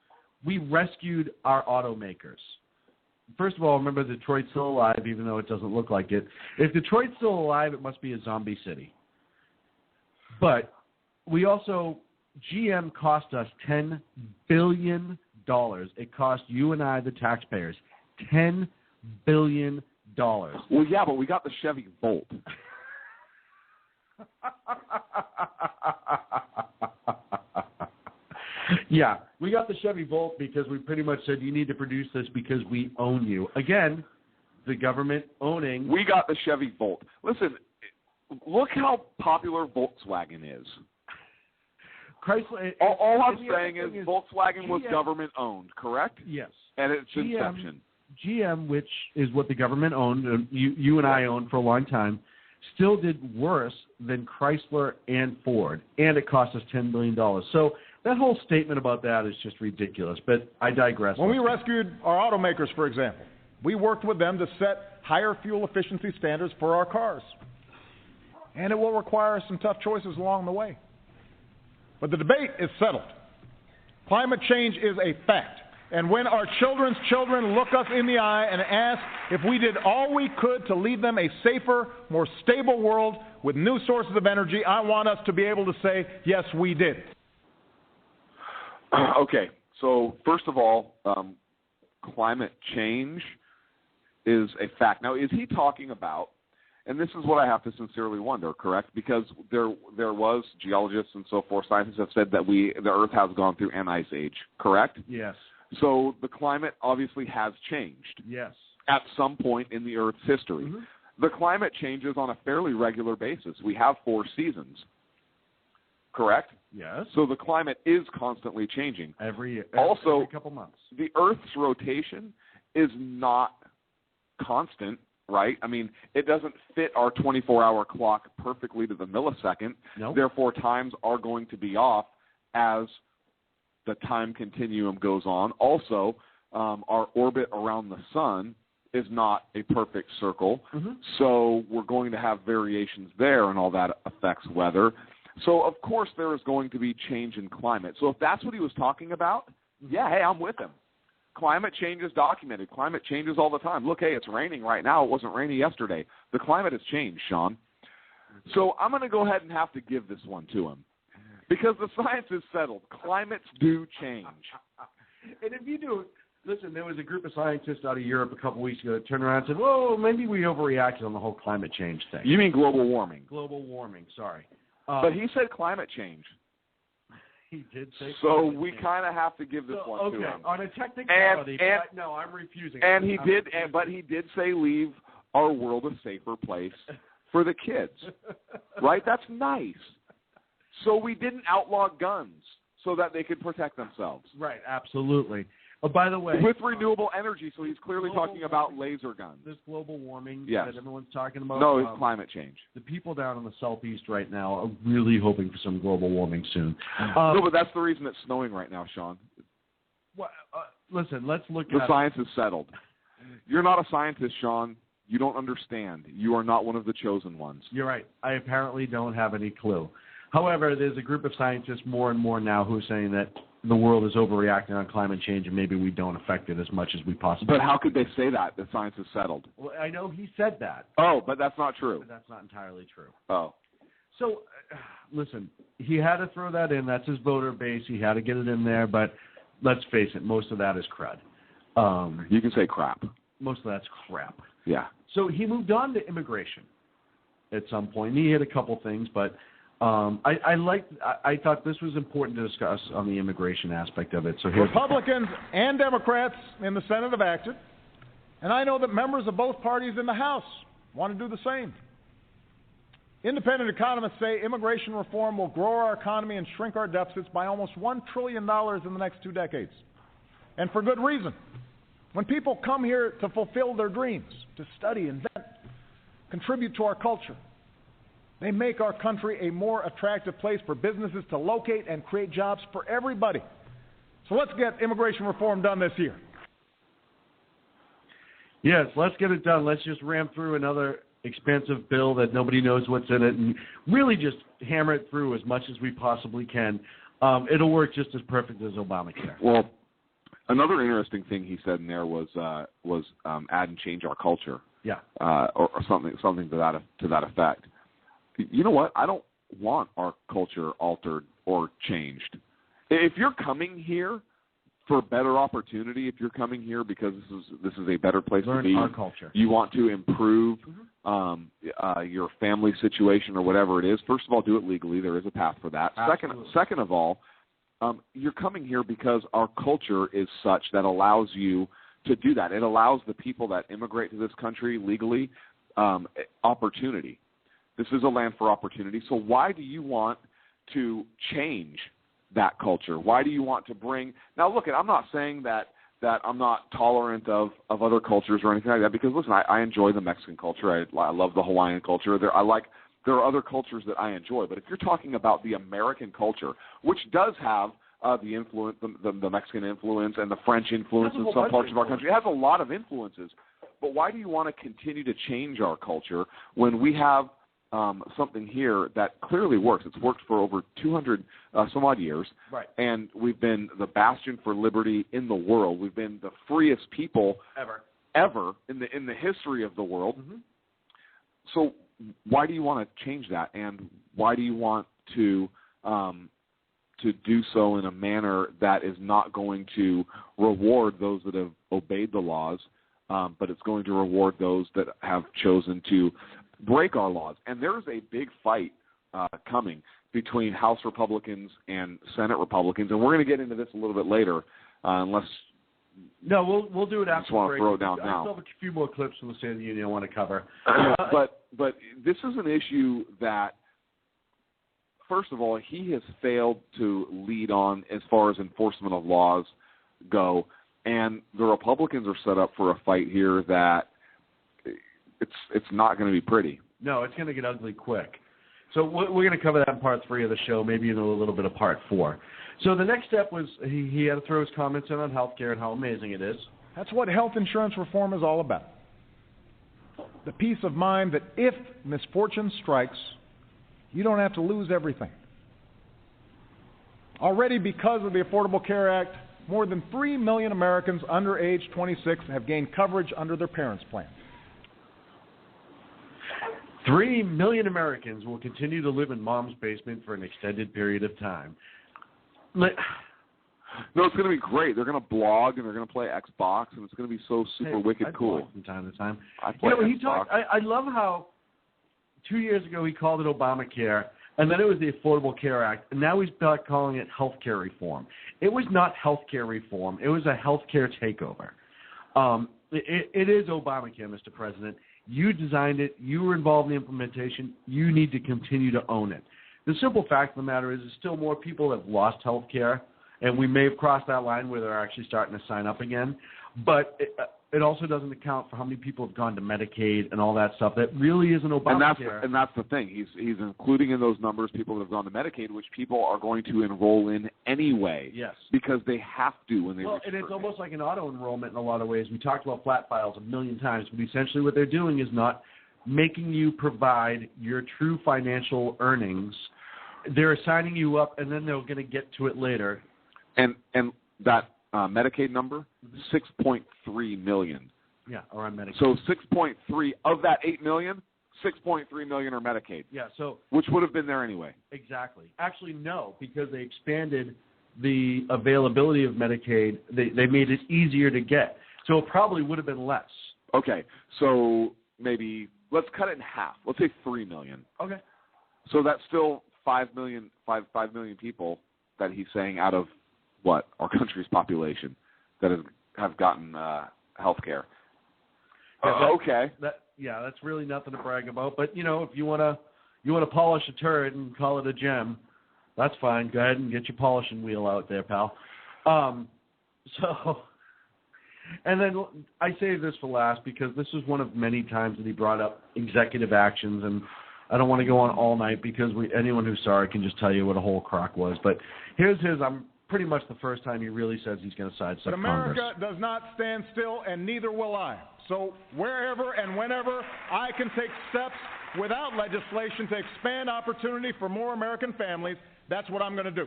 We rescued our automakers. First of all, remember Detroit's still alive, even though it doesn't look like it. If Detroit's still alive, it must be a zombie city. But we also, GM cost us $10 billion. It cost you and I, the taxpayers, $10 billion. Well, yeah, but we got the Chevy Volt. Yeah, we got the Chevy Volt because we pretty much said you need to produce this because we own you. Again, the government owning. We got the Chevy Volt. Listen, look how popular Volkswagen is. Chrysler. All I'm saying is Volkswagen was government-owned, correct? Yes. At its inception. GM, which is what the government owned, you and I owned for a long time, still did worse than Chrysler and Ford, and it cost us $10 billion. So that whole statement about that is just ridiculous, but I digress. When we rescued our automakers, for example, we worked with them to set higher fuel efficiency standards for our cars. And it will require some tough choices along the way. But the debate is settled. Climate change is a fact, And when our children's children look us in the eye and ask if we did all we could to leave them a safer, more stable world with new sources of energy, I want us to be able to say, yes, we did. Okay, so first of all, climate change is a fact. Now, is he talking about, and this is what I have to sincerely wonder, correct? Because there was geologists and so forth, scientists have said that the Earth has gone through an ice age, correct? Yes. So the climate obviously has changed. Yes. At some point in the Earth's history. Mm-hmm. The climate changes on a fairly regular basis. We have 4 seasons, correct? Yes. So the climate is constantly changing. Every couple months. The Earth's rotation is not constant, right? I mean, it doesn't fit our 24-hour clock perfectly to the millisecond. Nope. Therefore, times are going to be off as the time continuum goes on. Also, our orbit around the sun is not a perfect circle, so we're going to have variations there, and all that affects weather. So, of course, there is going to be change in climate. So if that's what he was talking about, yeah, hey, I'm with him. Climate change is documented. Climate changes all the time. Look, hey, it's raining right now. It wasn't rainy yesterday. The climate has changed, Sean. So I'm going to go ahead and have to give this one to him because the science is settled. Climates do change. And if you do, listen, there was a group of scientists out of Europe a couple weeks ago that turned around and said, whoa, maybe we overreacted on the whole climate change thing. You mean global warming? Global warming, sorry. But he said climate change. He did say so we kind of have to give this one to him. Okay, on a technicality, no, I'm refusing. And but he did say leave our world a safer place for the kids. Right? That's nice. So we didn't outlaw guns so that they could protect themselves. Right, absolutely. Oh, by the way, with renewable energy, so he's clearly talking about laser guns. This global warming yes. that everyone's talking about? No, it's climate change. The people down in the southeast right now are really hoping for some global warming soon. No, but that's the reason it's snowing right now, Sean. Well, listen, let's look at the science is settled. You're not a scientist, Sean. You don't understand. You are not one of the chosen ones. You're right. I apparently don't have any clue. However, there's a group of scientists more and more now who are saying that the world is overreacting on climate change and maybe we don't affect it as much as we possibly can. But how could they say that? The science is settled. Well, I know he said that. Oh, but that's not true. But that's not entirely true. Oh. So, listen, he had to throw that in. That's his voter base. He had to get it in there. But let's face it, most of that is crud. You can say crap. Most of that's crap. Yeah. So he moved on to immigration at some point. He hit a couple things, but I thought this was important to discuss on the immigration aspect of it. So Republicans and Democrats in the Senate have acted, and I know that members of both parties in the House want to do the same. Independent economists say immigration reform will grow our economy and shrink our deficits by almost $1 trillion in the next 2 decades. And for good reason. When people come here to fulfill their dreams, to study, invent, contribute to our culture, they make our country a more attractive place for businesses to locate and create jobs for everybody. So let's get immigration reform done this year. Yes, let's get it done. Let's just ram through another expensive bill that nobody knows what's in it and really just hammer it through as much as we possibly can. It'll work just as perfect as Obamacare. Well, another interesting thing he said in there was add and change our culture. Yeah. Or something to that effect. You know what? I don't want our culture altered or changed. If you're coming here for better opportunity, if you're coming here because this is a better place to be, our culture. You want to improve your family situation or whatever it is. First of all, do it legally. There is a path for that. Second of all, you're coming here because our culture is such that allows you to do that. It allows the people that immigrate to this country legally opportunity. This is a land for opportunity. So why do you want to change that culture? Why do you want to bring – now, look, I'm not saying that I'm not tolerant of other cultures or anything like that because, listen, I enjoy the Mexican culture. I love the Hawaiian culture. There are other cultures that I enjoy. But if you're talking about the American culture, which does have the influence, the Mexican influence and the French influence in some parts of our country, it has a lot of influences. But why do you want to continue to change our culture when we have – something here that clearly works. It's worked for over 200 some odd years, right? And we've been the bastion for liberty in the world. We've been the freest people ever in the history of the world. Mm-hmm. So why do you want to change that, and why do you want to do so in a manner that is not going to reward those that have obeyed the laws, but it's going to reward those that have chosen to break our laws? And there's a big fight coming between House Republicans and Senate Republicans, and we're going to get into this a little bit later, unless. No, we'll do it after. I just want to throw it down now. I still have a few more clips from the State of the Union I want to cover. But this is an issue that, first of all, he has failed to lead on as far as enforcement of laws go, and the Republicans are set up for a fight here that it's not going to be pretty. No, it's going to get ugly quick. So we're going to cover that in part 3 of the show, maybe in a little bit of part 4. So the next step was he had to throw his comments in on healthcare and how amazing it is. That's what health insurance reform is all about. The peace of mind that if misfortune strikes, you don't have to lose everything. Already, because of the Affordable Care Act, more than 3 million Americans under age 26 have gained coverage under their parents' plan. 3 million Americans will continue to live in mom's basement for an extended period of time. No, it's going to be great. They're going to blog and they're going to play Xbox, and it's going to be so super wicked cool. From time to time. I play Xbox. He talked. I love how 2 years ago he called it Obamacare, and then it was the Affordable Care Act, and now he's back calling it healthcare reform. It was not healthcare reform. It was a healthcare takeover. It is Obamacare, Mr. President. You designed it. You were involved in the implementation. You need to continue to own it. The simple fact of the matter is still more people have lost health care, and we may have crossed that line where they're actually starting to sign up again. But it also doesn't account for how many people have gone to Medicaid and all that stuff. That really isn't Obamacare. And that's the thing. He's including in those numbers people that have gone to Medicaid, which people are going to enroll in anyway. Yes. Because they have to when they Well, and it's almost like an auto-enrollment in a lot of ways. We talked about flat files a million times, but essentially what they're doing is not making you provide your true financial earnings. They're assigning you up, and then they're going to get to it later. And that Medicaid number, 6.3 million. Yeah, or on Medicaid. So 6.3 of that 8 million, 6.3 million are Medicaid. Yeah, so which would have been there anyway. Exactly. Actually, no, because they expanded the availability of Medicaid. They made it easier to get. So it probably would have been less. Okay, so maybe let's cut it in half. Let's say 3 million. Okay. So that's still 5 million people that he's saying out of what our country's population that have gotten health care. Okay. That's really nothing to brag about. But if you want to polish a turd and call it a gem, that's fine. Go ahead and get your polishing wheel out there, pal. And then I save this for last because this is one of many times that he brought up executive actions, and I don't want to go on all night because anyone who saw it can just tell you what a whole crock was. But here's his. I'm pretty much the first time he really says he's going to sidestep But America Congress. does not stand still, and neither will I. So wherever and whenever I can take steps without legislation to expand opportunity for more American families, that's what I'm going to do.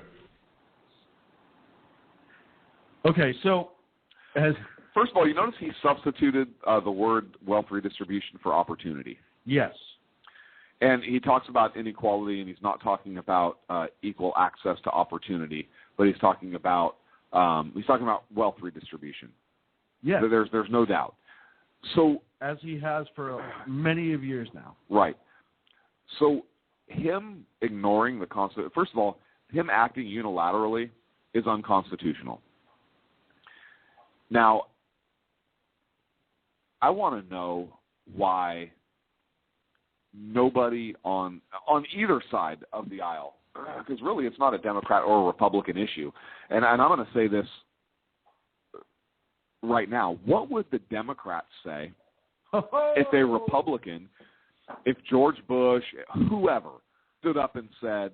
Okay, so first of all, you notice he substituted the word wealth redistribution for opportunity. Yes. And he talks about inequality, and he's not talking about equal access to opportunity, but he's talking about wealth redistribution. Yes. There's no doubt. So as he has for many of years now. Right. So him ignoring the Constitution, first of all, him acting unilaterally is unconstitutional. Now, I want to know why nobody on either side of the aisle, because really it's not a Democrat or a Republican issue, and I'm going to say this right now. What would the Democrats say if a Republican, if George Bush, whoever, stood up and said,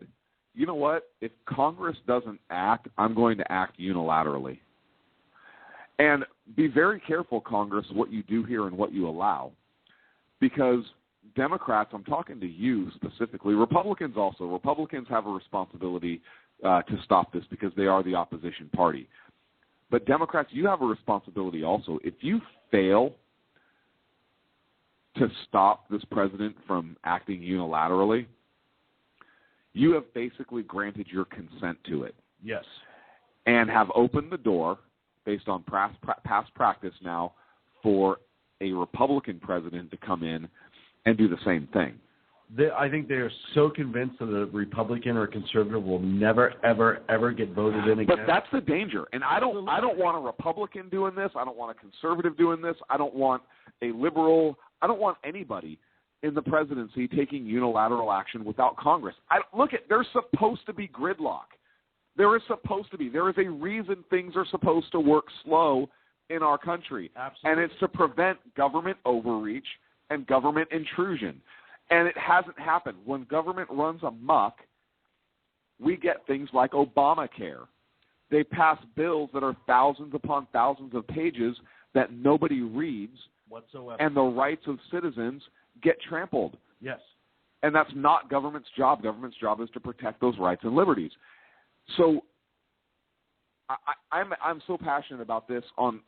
you know what, if Congress doesn't act, I'm going to act unilaterally? And be very careful, Congress, what you do here and what you allow, because Democrats, I'm talking to you specifically, Republicans also. Republicans have a responsibility to stop this because they are the opposition party. But Democrats, you have a responsibility also. If you fail to stop this president from acting unilaterally, you have basically granted your consent to it. Yes. And have opened the door, based on past practice now, for a Republican president to come in and do the same thing. I think they are so convinced that a Republican or a conservative will never, ever, ever get voted in again. But that's the danger. And I don't want a Republican doing this. I don't want a conservative doing this. I don't want a liberal. I don't want anybody in the presidency taking unilateral action without Congress. There's supposed to be gridlock. There is supposed to be. There is a reason things are supposed to work slow in our country. Absolutely. And it's to prevent government overreach and government intrusion. And it hasn't happened. When government runs amok, we get things like Obamacare. They pass bills that are thousands upon thousands of pages that nobody reads whatsoever, and the rights of citizens get trampled. Yes. And that's not government's job. Government's job is to protect those rights and liberties. So I'm so passionate about this on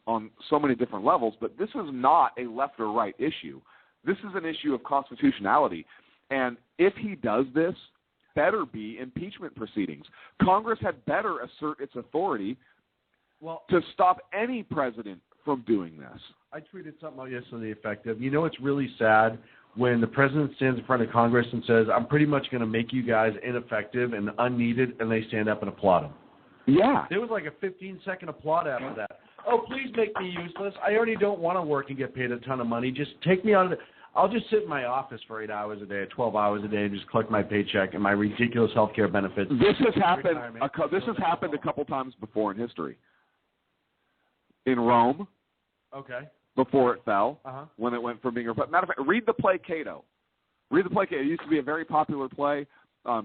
so many different levels, but this is not a left or right issue. This is an issue of constitutionality. And if he does this, better be impeachment proceedings. Congress had better assert its authority to stop any president from doing this. I tweeted something out yesterday effective. You know, it's really sad when the president stands in front of Congress and says, I'm pretty much going to make you guys ineffective and unneeded, and they stand up and applaud him. Yeah. There was like a 15-second applaud after that. Oh, please make me useless. I already don't want to work and get paid a ton of money. Just take me out of it. I'll just sit in my office for 8 hours a day, 12 hours a day, and just collect my paycheck and my ridiculous health care benefits. This has happened. This has happened a couple times before in history. In Rome. Okay. Before it fell, when it went from being a... Matter of fact, read the play Cato. Read the play Cato. It used to be a very popular play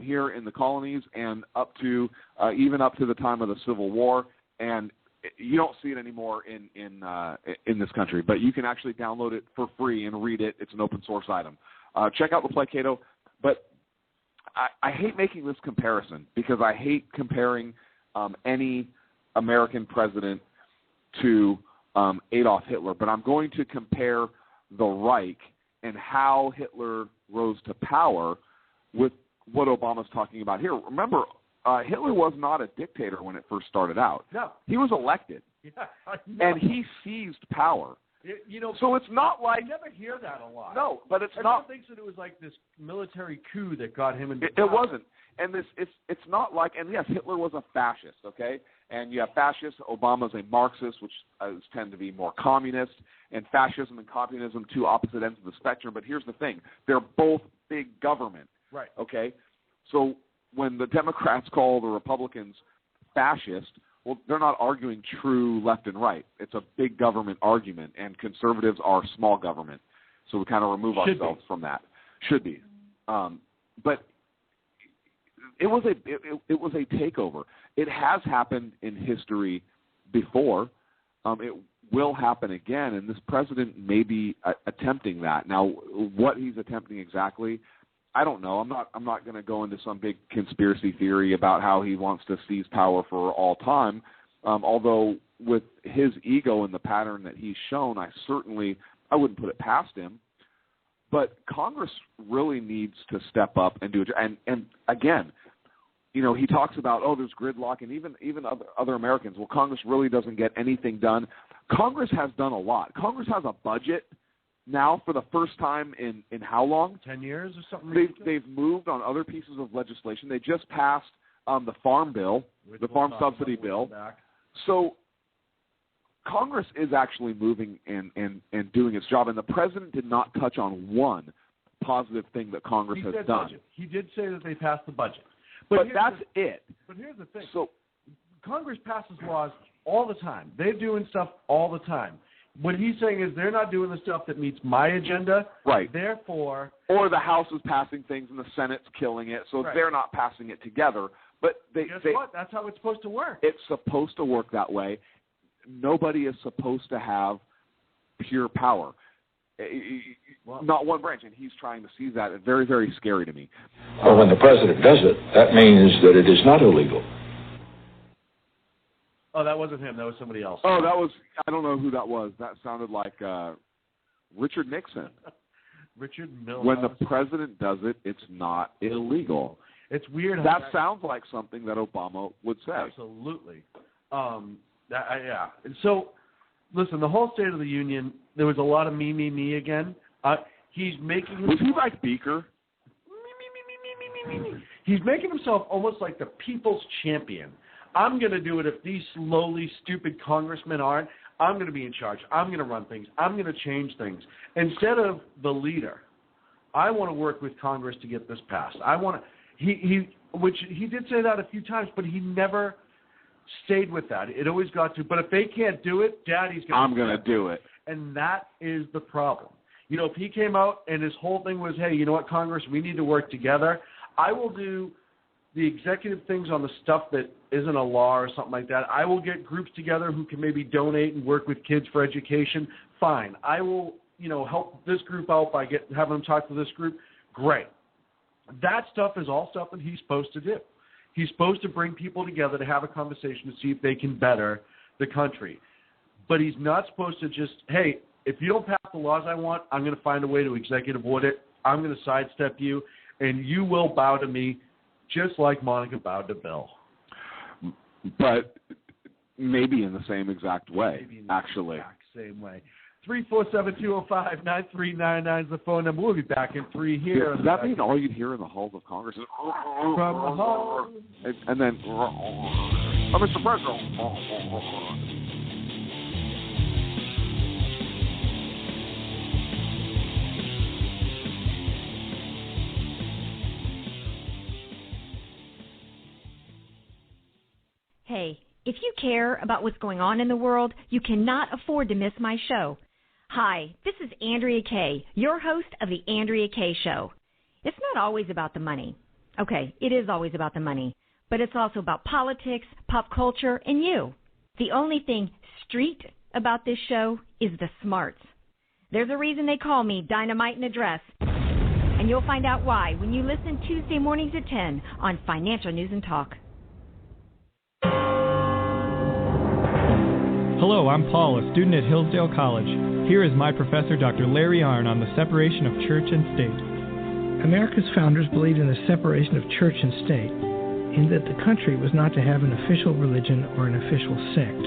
here in the colonies and up to even up to the time of the Civil War. And you don't see it anymore in this country, but you can actually download it for free and read it. It's an open source item. Check out the play Cato. But I hate making this comparison because I hate comparing any American president to Adolf Hitler, but I'm going to compare the Reich and how Hitler rose to power with what Obama's talking about here. Remember, Hitler was not a dictator when it first started out. No. He was elected. Yeah, and he seized power. So it's not like... You never hear that a lot. No, but it's Everyone not... thinks that it was like this military coup that got him into power. It wasn't. And it's not like... And yes, Hitler was a fascist, okay? And you have fascists. Obama's a Marxist, which tend to be more communist. And fascism and communism, two opposite ends of the spectrum. But here's the thing. They're both big government. Right. Okay? So when the Democrats call the Republicans fascist, well, they're not arguing true left and right. It's a big government argument, and conservatives are small government. So we kind of remove ourselves from that. Should be. But it was a takeover. It has happened in history before. It will happen again, and this president may be attempting that. Now, what he's attempting exactly, I don't know. I'm not going to go into some big conspiracy theory about how he wants to seize power for all time. Although with his ego and the pattern that he's shown, I wouldn't put it past him. But Congress really needs to step up and do it. And again, you know, he talks about, there's gridlock, and even other Americans. Well, Congress really doesn't get anything done. Congress has done a lot. Congress has a budget now for the first time in how long? 10 years or something? They've moved on other pieces of legislation. They just passed the farm bill, the farm subsidy bill. So Congress is actually moving and doing its job, and the president did not touch on one positive thing that Congress has done. Budget. He did say that they passed the budget. But that's it. But here's the thing. So Congress passes laws all the time. They're doing stuff all the time. What he's saying is they're not doing the stuff that meets my agenda. Right. Therefore... Or the House is passing things and the Senate's killing it, so they're not passing it together. But guess what? That's how it's supposed to work. It's supposed to work that way. Nobody is supposed to have pure power. Not one branch, and he's trying to seize that. It's very, very scary to me. Well, when the president does it, that means that it is not illegal. Oh, that wasn't him. That was somebody else. Oh, that was, I don't know who that was. That sounded like Richard Nixon. Richard Milhous. When the president does it, it's not illegal. It's weird. That sounds like something that Obama would say. Absolutely. Yeah. And so, listen, the whole State of the Union, there was a lot of me again. He's making himself... Was he like Beaker? Me. He's making himself almost like the people's champion. I'm going to do it if these lowly, stupid congressmen aren't. I'm going to be in charge. I'm going to run things. I'm going to change things. Instead of the leader, I want to work with Congress to get this passed. I want to... Which he did say that a few times, but he never stayed with that. It always got to, but if they can't do it, Daddy's going to I'm going to do it. And that is the problem. You know, if he came out and his whole thing was, hey, you know what, Congress, we need to work together. I will do the executive things on the stuff that isn't a law or something like that. I will get groups together who can maybe donate and work with kids for education. Fine. I will, help this group out by having them talk to this group. Great. That stuff is all stuff that he's supposed to do. He's supposed to bring people together to have a conversation to see if they can better the country. But he's not supposed to just, hey, if you don't pass the laws I want, I'm going to find a way to executive order it. I'm going to sidestep you, and you will bow to me just like Monica bowed to Bill. But maybe in the same exact way, actually. Same way. 347-205-9399 is the phone number. We'll be back in 3 here. Does that mean all you'd hear in the halls of Congress is from the hall? And then, Mr. President. Hey, if you care about what's going on in the world, you cannot afford to miss my show. Hi, this is Andrea Kaye, your host of The Andrea Kaye Show. It's not always about the money. Okay, it is always about the money, but it's also about politics, pop culture, and you. The only thing street about this show is the smarts. There's a reason they call me Dynamite in a Dress, and you'll find out why when you listen Tuesday mornings at 10 on Financial News and Talk. Hello, I'm Paul, a student at Hillsdale College. Here is my professor, Dr. Larry Arnn, on the separation of church and state. America's founders believed in the separation of church and state, in that the country was not to have an official religion or an official sect.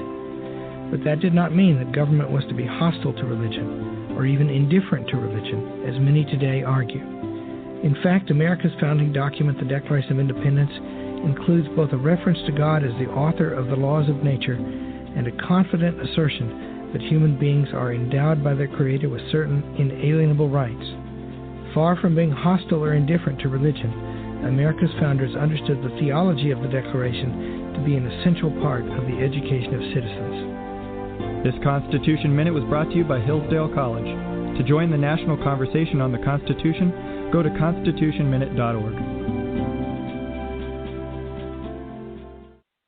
But that did not mean that government was to be hostile to religion, or even indifferent to religion, as many today argue. In fact, America's founding document, the Declaration of Independence, includes both a reference to God as the author of the laws of nature and a confident assertion that human beings are endowed by their Creator with certain inalienable rights. Far from being hostile or indifferent to religion, America's founders understood the theology of the Declaration to be an essential part of the education of citizens. This Constitution Minute was brought to you by Hillsdale College. To join the national conversation on the Constitution, go to constitutionminute.org.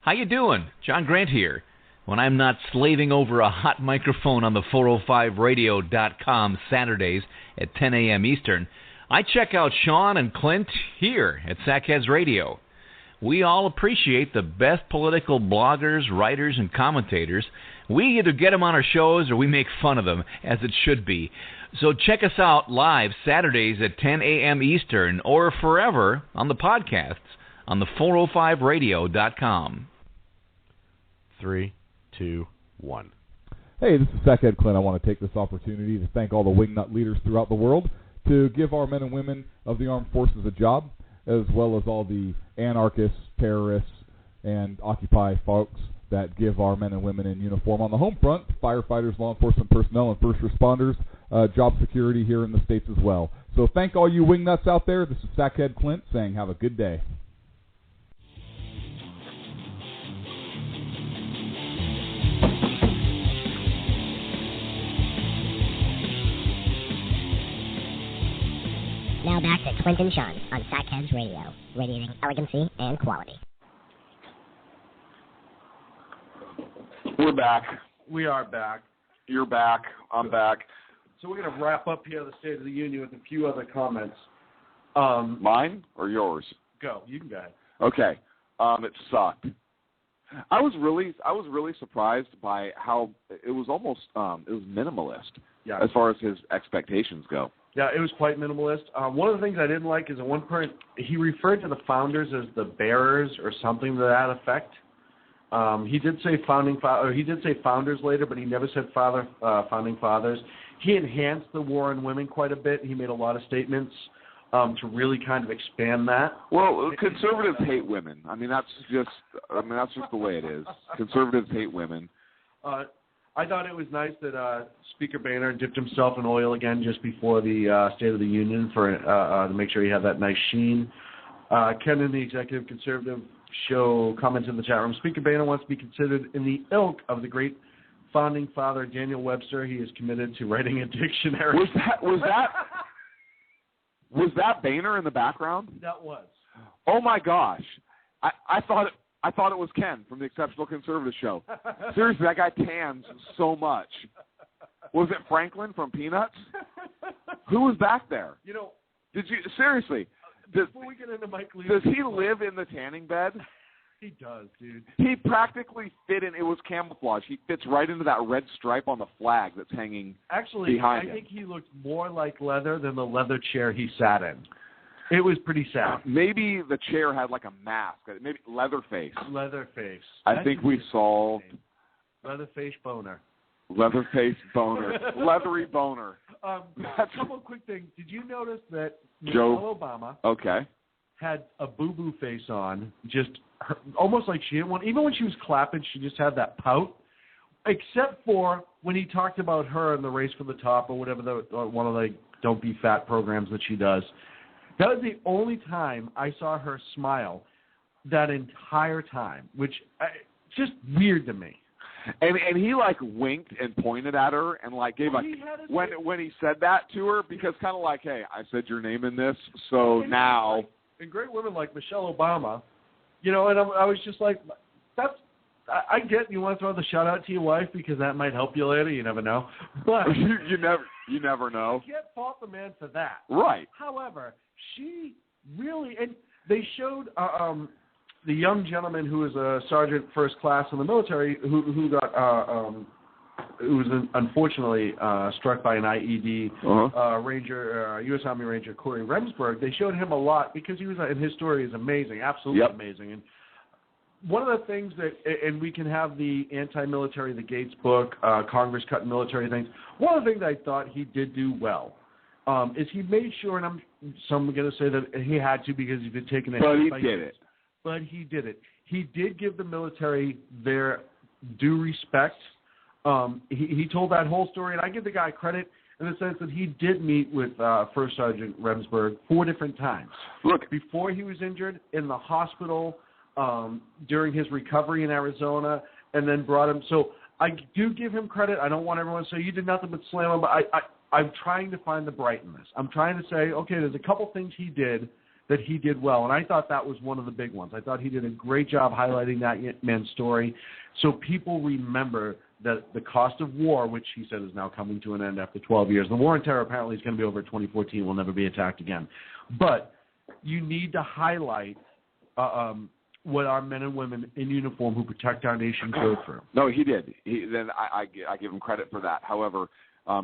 How you doing? John Grant here. When I'm not slaving over a hot microphone on the 405radio.com Saturdays at 10 a.m. Eastern, I check out Sean and Clint here at Sackheads Radio. We all appreciate the best political bloggers, writers, and commentators. We either get them on our shows or we make fun of them, as it should be. So check us out live Saturdays at 10 a.m. Eastern or forever on the podcasts on the 405radio.com. 3, 2, 1. Hey, this is Sackhead Clint. I want to take this opportunity to thank all the wingnut leaders throughout the world to give our men and women of the armed forces a job, as well as all the anarchists, terrorists, and Occupy folks that give our men and women in uniform on the home front, firefighters, law enforcement personnel, and first responders, job security here in the States as well. So thank all you wingnuts out there. This is Sackhead Clint saying have a good day. Now back to Clint and Sean on Sackheads Radio, radiating elegancy and quality. We're back. We are back. You're back. I'm back. So we're going to wrap up here the State of the Union with a few other comments. Mine or yours? Go. You can go ahead. Okay. It sucked. I was really surprised by how it was almost it was minimalist as far as his expectations go. Yeah, it was quite minimalist. One of the things I didn't like is at one point he referred to the founders as the bearers or something to that effect. He did say founders later, but he never said founding fathers. He enhanced the war on women quite a bit. He made a lot of statements to really kind of expand that. Well, conservatives hate women. That's just the way it is. Conservatives hate women. I thought it was nice that Speaker Boehner dipped himself in oil again just before the State of the Union to make sure he had that nice sheen. Ken in the Executive Conservative Show comments in the chat room. Speaker Boehner wants to be considered in the ilk of the great founding father Daniel Webster. He is committed to writing a dictionary. Was that Boehner in the background? That was. Oh my gosh, I thought it was Ken from the Exceptional Conservative Show. Seriously, that guy tans so much. Was it Franklin from Peanuts? Who was back there? Did you seriously? Before we get into Mike Lee, does he live in the tanning bed? He does, dude. He practically fit in. It was camouflage. He fits right into that red stripe on the flag that's hanging behind him. I think he looked more like leather than the leather chair he sat in. It was pretty sad. Maybe the chair had like a mask. Maybe Leatherface. Leatherface. I think we solved Leatherface Boner. Leatherface Boner. Leathery Boner. A couple of quick things. Did you notice that Michelle Obama had a boo-boo face on, just almost like she didn't want, even when she was clapping, she just had that pout, except for when he talked about her in the Race for the Top or whatever, one of the Don't Be Fat programs that she does. That was the only time I saw her smile that entire time, which just weird to me. And he like winked and pointed at her and like gave when he said that to her, because kind of like, hey, I said your name in this, so now. And great women like Michelle Obama, and I was just like, I get you want to throw the shout out to your wife because that might help you later. You never know, but you never know. You can't fault the man for that, right? However, she really, and they showed the young gentleman who was a sergeant first class in the military who got who was unfortunately struck by an IED, Ranger, U.S. Army Ranger Corey Remsburg. They showed him a lot because he was, and his story is amazing, absolutely amazing. And one of the things that, and we can have the anti-military, the Gates book, Congress cutting military things. One of the things I thought he did do well is he made sure, and some are going to say that he had to because he'd been taking a hit. But he did it. He did give the military their due respect. He told that whole story, and I give the guy credit in the sense that he did meet with First Sergeant Remsburg 4 different times. Look, before he was injured, in the hospital, during his recovery in Arizona, and then brought him. So I do give him credit. I don't want everyone to say you did nothing but slam him, but I'm trying to find the bright in this. I'm trying to say, okay, there's a couple things he did that he did well, and I thought that was one of the big ones. I thought he did a great job highlighting that man's story so people remember that the cost of war, which he said is now coming to an end after 12 years. The war on terror apparently is going to be over in 2014. We'll never be attacked again. But you need to highlight what our men and women in uniform who protect our nation go through. No, he did. I give him credit for that. However,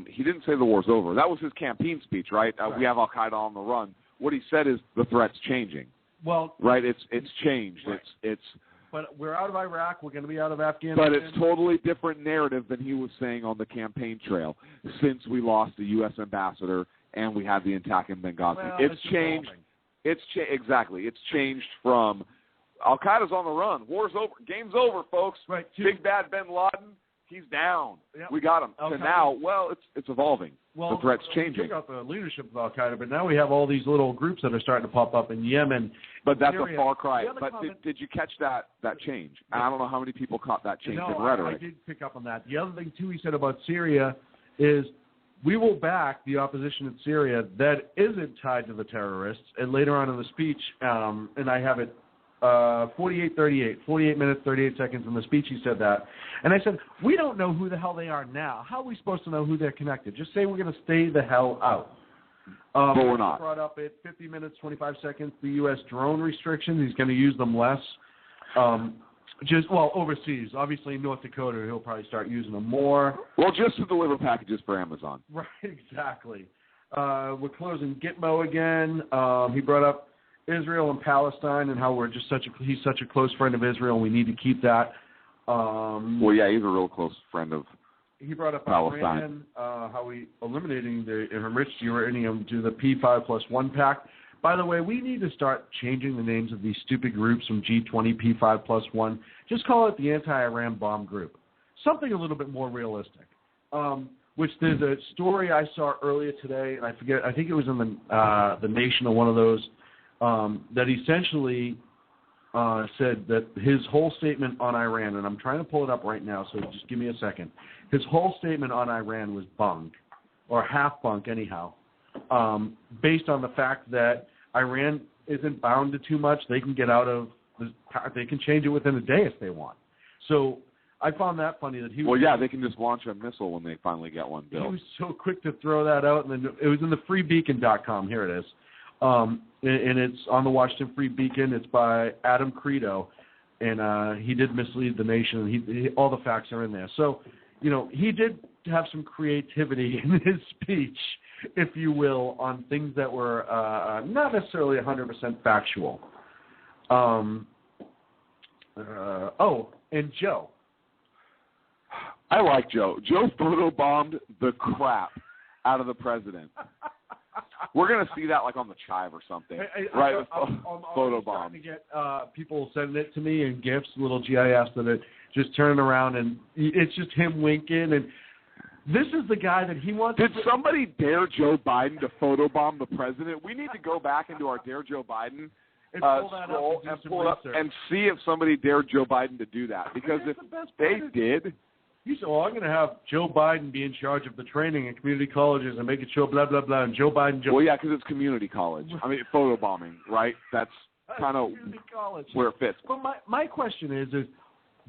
he didn't say the war's over. That was his campaign speech, right? We have Al-Qaeda on the run. What he said is the threat's changing. Well, right, it's changed. Right. It's. But we're out of Iraq. We're going to be out of Afghanistan. But it's totally different narrative than he was saying on the campaign trail since we lost the U.S. ambassador and we had the attack in Benghazi. Well, it's changed. Exactly. It's changed from Al-Qaeda's on the run. War's over. Game's over, folks. Right. Big bad bin Laden, he's down. Yep. We got him. Al-Qaeda. So now, it's evolving. Well, the threat's changing. We took out the leadership of Al-Qaeda, but now we have all these little groups that are starting to pop up in Yemen. But that's Syria. a far cry. But comment, did you catch that change? I don't know how many people caught that change in No, rhetoric. I did pick up on that. The other thing, too, he said about Syria is we will back the opposition in Syria that isn't tied to the terrorists. And later on in the speech, and I have it 48 minutes, 38 seconds in the speech he said that. And I said, we don't know who the hell they are now. How are we supposed to know who they're connected? Just say we're going to stay the hell out. But we're not. Brought up at 50 minutes, 25 seconds, the U.S. drone restrictions. He's going to use them less. Overseas. Obviously, in North Dakota, he'll probably start using them more. Well, just to deliver packages for Amazon. Right, exactly. We're closing Gitmo again. He brought up Israel and Palestine and how he's such a close friend of Israel, and we need to keep that. Well, yeah, he's a real close friend of He brought up Palestine. Iran, how we eliminating the enriched uranium to the P5+1 pact. By the way, we need to start changing the names of these stupid groups from G20, P5+1. Just call it the anti-Iran bomb group. Something a little bit more realistic. Which there's a story I saw earlier today, and I think it was in the Nation or one of those, that essentially said that his whole statement on Iran, and I'm trying to pull it up right now, so just give me a second. His whole statement on Iran was bunk, or half bunk anyhow, based on the fact that Iran isn't bound to too much. They can get out of they can change it within a day if they want. So I found that funny that he was... Well, yeah, they can just launch a missile when they finally get one built. He was so quick to throw that out, and then it was in the freebeacon.com. Here it is. And it's on the Washington Free Beacon. It's by Adam Credo, and he did mislead the nation. He all the facts are in there. So, he did have some creativity in his speech, if you will, on things that were not necessarily 100% factual. And Joe. I like Joe. Joe photobombed the crap out of the president. We're going to see that like on the Chive or something. I'm starting to get people sending it to me in GIFs, little GIFs that it just turning around, and it's just him winking. And this is the guy that he wants. Did somebody dare Joe Biden to photobomb the president? We need to go back into our Dare Joe Biden and pull that scroll up and pull it up and see if somebody dared Joe Biden to do that. Because if they did... He said, I'm going to have Joe Biden be in charge of the training in community colleges and make it show blah, blah, blah, and Joe Biden... Well, yeah, because it's community college. I mean, photobombing, right? That's kind of where it fits. But my question is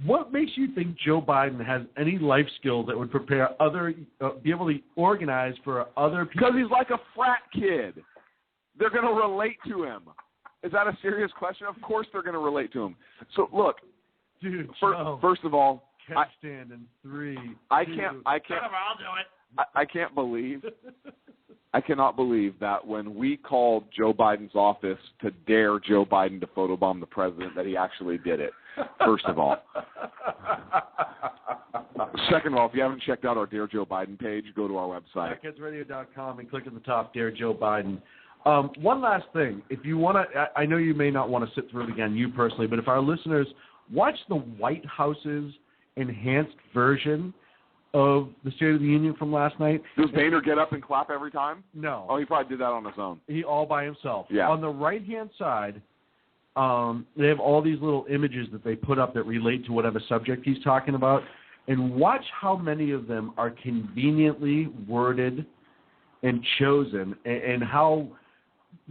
what makes you think Joe Biden has any life skills that would prepare be able to organize for other people? Because he's like a frat kid. They're going to relate to him. Is that a serious question? Of course they're going to relate to him. So, look, dude, first of all, stand in 3. I can't. I'll do it. I can't believe. I cannot believe that when we called Joe Biden's office to dare Joe Biden to photobomb the president, that he actually did it. First of all. Second of all, if you haven't checked out our Dare Joe Biden page, go to our website. SackheadsRadio.com and click at the top, Dare Joe Biden. One last thing. If you want to, I know you may not want to sit through it again, you personally, but if our listeners watch the White House's enhanced version of the State of the Union from last night. Does Boehner get up and clap every time? No. Oh, he probably did that on his own. He all by himself. Yeah. On the right-hand side, they have all these little images that they put up that relate to whatever subject he's talking about. And watch how many of them are conveniently worded and chosen, and how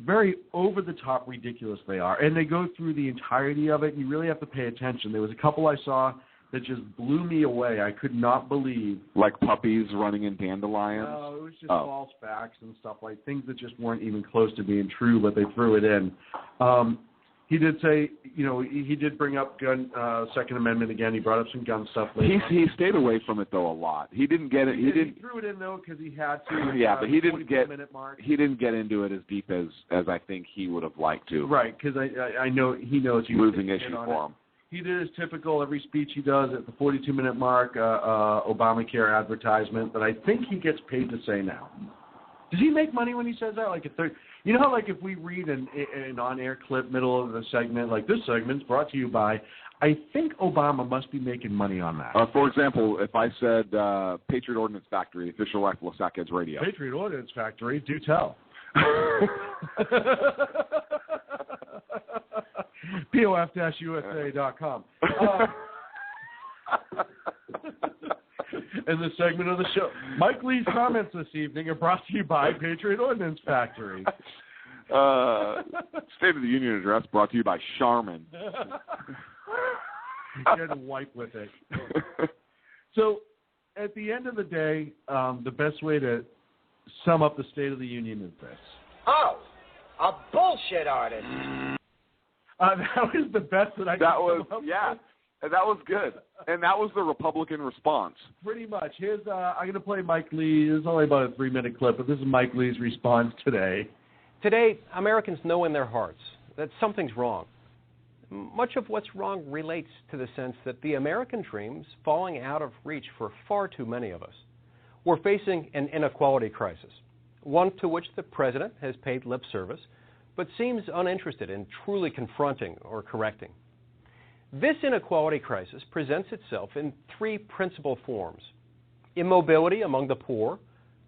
very over-the-top ridiculous they are. And they go through the entirety of it, and you really have to pay attention. There was a couple I saw that just blew me away. I could not believe. Like puppies running in dandelions? No, it was just false facts and stuff, like things that just weren't even close to being true, but they threw it in. He did say, he did bring up Second Amendment again. He brought up some gun stuff later. He stayed away from it, though, a lot. He didn't get it. He threw it in, though, because he had to. Yeah, but he didn't get into it as deep as I think he would have liked to. Right, because I know he knows he losing issue for him. He did his typical every speech he does at the 42-minute mark, Obamacare advertisement that I think he gets paid to say now. Does he make money when he says that? Like you know how like if we read an on-air clip middle of the segment, like this segment's brought to you by, I think Obama must be making money on that. For example, if I said Patriot Ordnance Factory, official rifle of Sackheads Radio. Patriot Ordnance Factory, do tell. POF-USA.com. And the segment of the show. Mike Lee's comments this evening are brought to you by Patriot Ordnance Factory. State of the Union address brought to you by Charmin. You had to wipe with it. So, at the end of the day, the best way to sum up the State of the Union is this. Oh, a bullshit artist. That was the best that I could come up with. That was good. And that was the Republican response. Pretty much. Here's I'm going to play Mike Lee. This is only about a 3-minute clip, but this is Mike Lee's response today. Today, Americans know in their hearts that something's wrong. Much of what's wrong relates to the sense that the American dream's falling out of reach for far too many of us. We're facing an inequality crisis, one to which the president has paid lip service, but seems uninterested in truly confronting or correcting. This inequality crisis presents itself in 3 principal forms: immobility among the poor,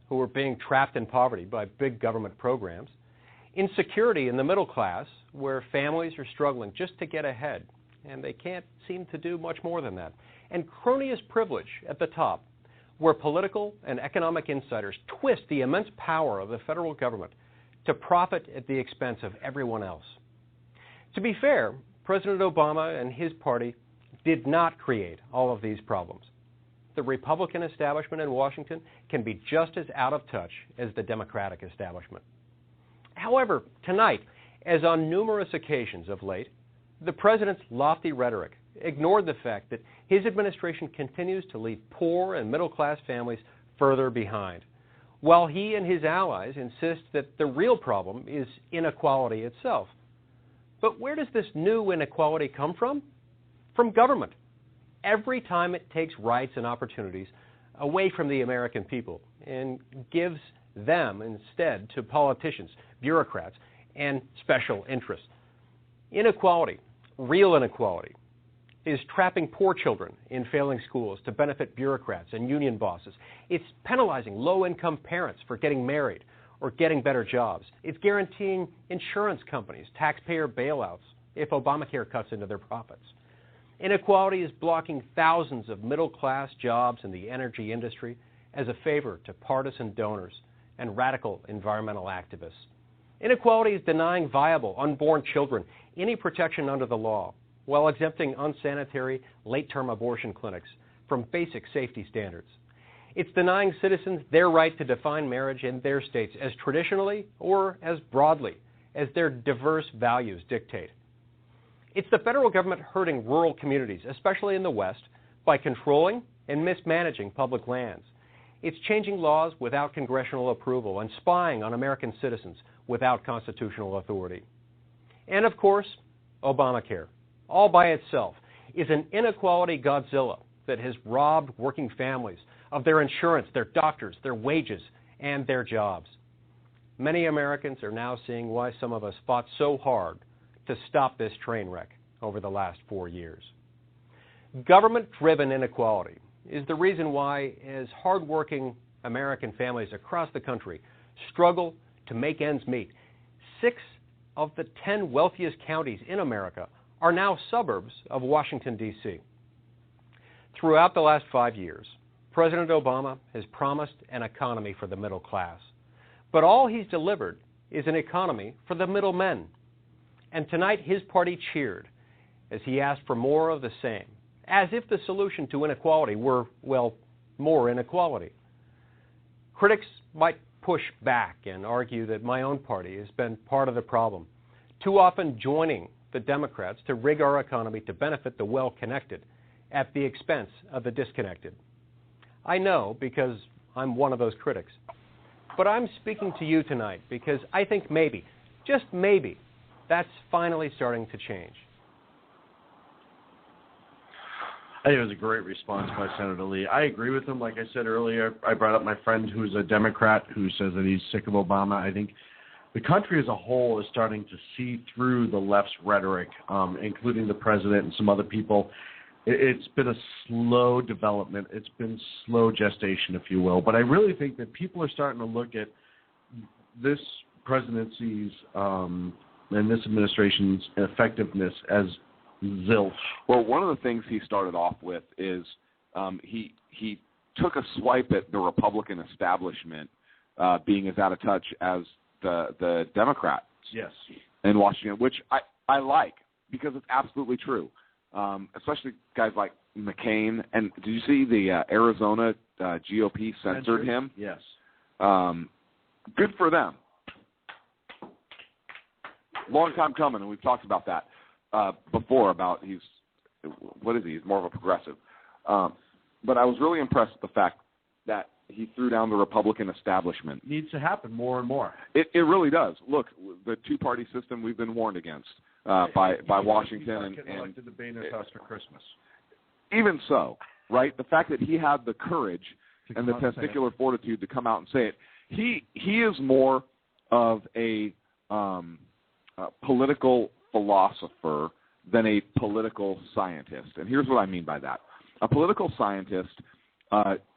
who are being trapped in poverty by big government programs; insecurity in the middle class, where families are struggling just to get ahead, and they can't seem to do much more than that; and cronyist privilege at the top, where political and economic insiders twist the immense power of the federal government to profit at the expense of everyone else. To be fair, President Obama and his party did not create all of these problems. The Republican establishment in Washington can be just as out of touch as the Democratic establishment. However, tonight, as on numerous occasions of late, the president's lofty rhetoric ignored the fact that his administration continues to leave poor and middle-class families further behind, while he and his allies insist that the real problem is inequality itself. But where does this new inequality come from? From government. Every time it takes rights and opportunities away from the American people and gives them instead to politicians, bureaucrats, and special interests. Inequality, real inequality, is trapping poor children in failing schools to benefit bureaucrats and union bosses. It's penalizing low-income parents for getting married or getting better jobs. It's guaranteeing insurance companies taxpayer bailouts if Obamacare cuts into their profits. Inequality is blocking thousands of middle-class jobs in the energy industry as a favor to partisan donors and radical environmental activists. Inequality is denying viable unborn children any protection under the law, while exempting unsanitary late-term abortion clinics from basic safety standards. It's denying citizens their right to define marriage in their states as traditionally or as broadly as their diverse values dictate. It's the federal government hurting rural communities, especially in the West, by controlling and mismanaging public lands. It's changing laws without congressional approval and spying on American citizens without constitutional authority. And of course, Obamacare, all by itself, is an inequality Godzilla that has robbed working families of their insurance, their doctors, their wages, and their jobs. Many Americans are now seeing why some of us fought so hard to stop this train wreck over the last 4 years. Government-driven inequality is the reason why, as hardworking American families across the country struggle to make ends meet, 6 of the 10 wealthiest counties in America are now suburbs of Washington, D.C. Throughout the last 5 years, President Obama has promised an economy for the middle class. But all he's delivered is an economy for the middlemen. And tonight his party cheered as he asked for more of the same, as if the solution to inequality were, well, more inequality. Critics might push back and argue that my own party has been part of the problem, too often joining the Democrats to rig our economy to benefit the well-connected at the expense of the disconnected. I know because I'm one of those critics. But I'm speaking to you tonight because I think maybe, just maybe, that's finally starting to change. I think it was a great response by Senator Lee. I agree with him. Like I said earlier, I brought up my friend who's a Democrat who says that he's sick of Obama. I think the country as a whole is starting to see through the left's rhetoric, including the president and some other people. It's been a slow development. It's been slow gestation, if you will. But I really think that people are starting to look at this presidency's and this administration's effectiveness as zilch. Well, one of the things he started off with is he took a swipe at the Republican establishment being as out of touch as the Democrats. Yes. in Washington, which I like because it's absolutely true, especially guys like McCain. And did you see the Arizona GOP censored him? Yes. Good for them. Long time coming, and we've talked about that before, about he's more of a progressive. But I was really impressed with the fact that he threw down the Republican establishment. Needs to happen more and more. It really does. Look, the two-party system we've been warned against by Washington and elected to Boehner's house for Christmas. Even so, right? The fact that he had the courage and the testicular fortitude to come out and say it. He is more of a political philosopher than a political scientist. And here's what I mean by that. A political scientist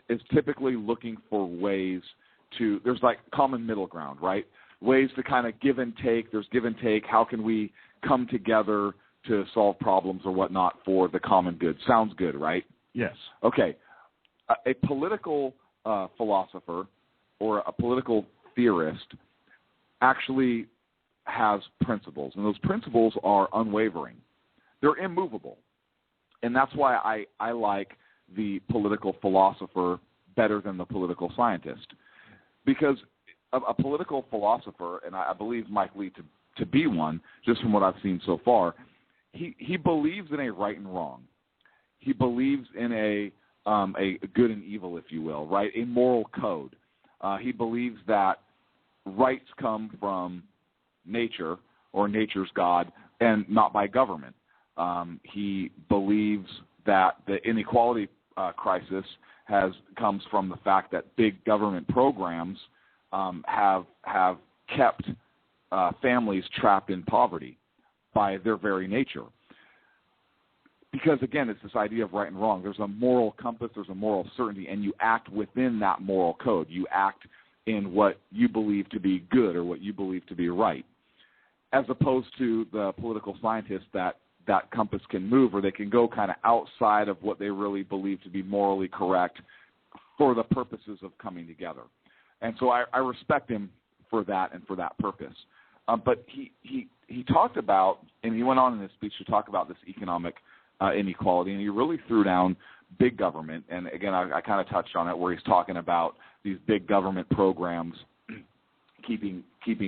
is typically looking for ways to, there's like common middle ground, right? Ways to kind of give and take. There's give and take. How can we come together to solve problems or whatnot for the common good? Sounds good, right? Yes. Okay. A political philosopher or a political theorist actually has principles, and those principles are unwavering. They're immovable. And that's why I like the political philosopher better than the political scientist. Because a political philosopher, and I believe Mike Lee to be one, just from what I've seen so far, he believes in a right and wrong. He believes in a good and evil, if you will, right? A moral code. He believes that rights come from nature or nature's God and not by government. He believes that the inequality crisis comes from the fact that big government programs have kept families trapped in poverty by their very nature. Because, again, it's this idea of right and wrong. There's a moral compass, there's a moral certainty, and you act within that moral code. You act in what you believe to be good or what you believe to be right, as opposed to the political scientists that compass can move, or they can go kind of outside of what they really believe to be morally correct for the purposes of coming together. And so I respect him for that and for that purpose. But he talked about, and he went on in his speech to talk about this economic inequality, and he really threw down big government. And again, I kind of touched on it, where he's talking about these big government programs keeping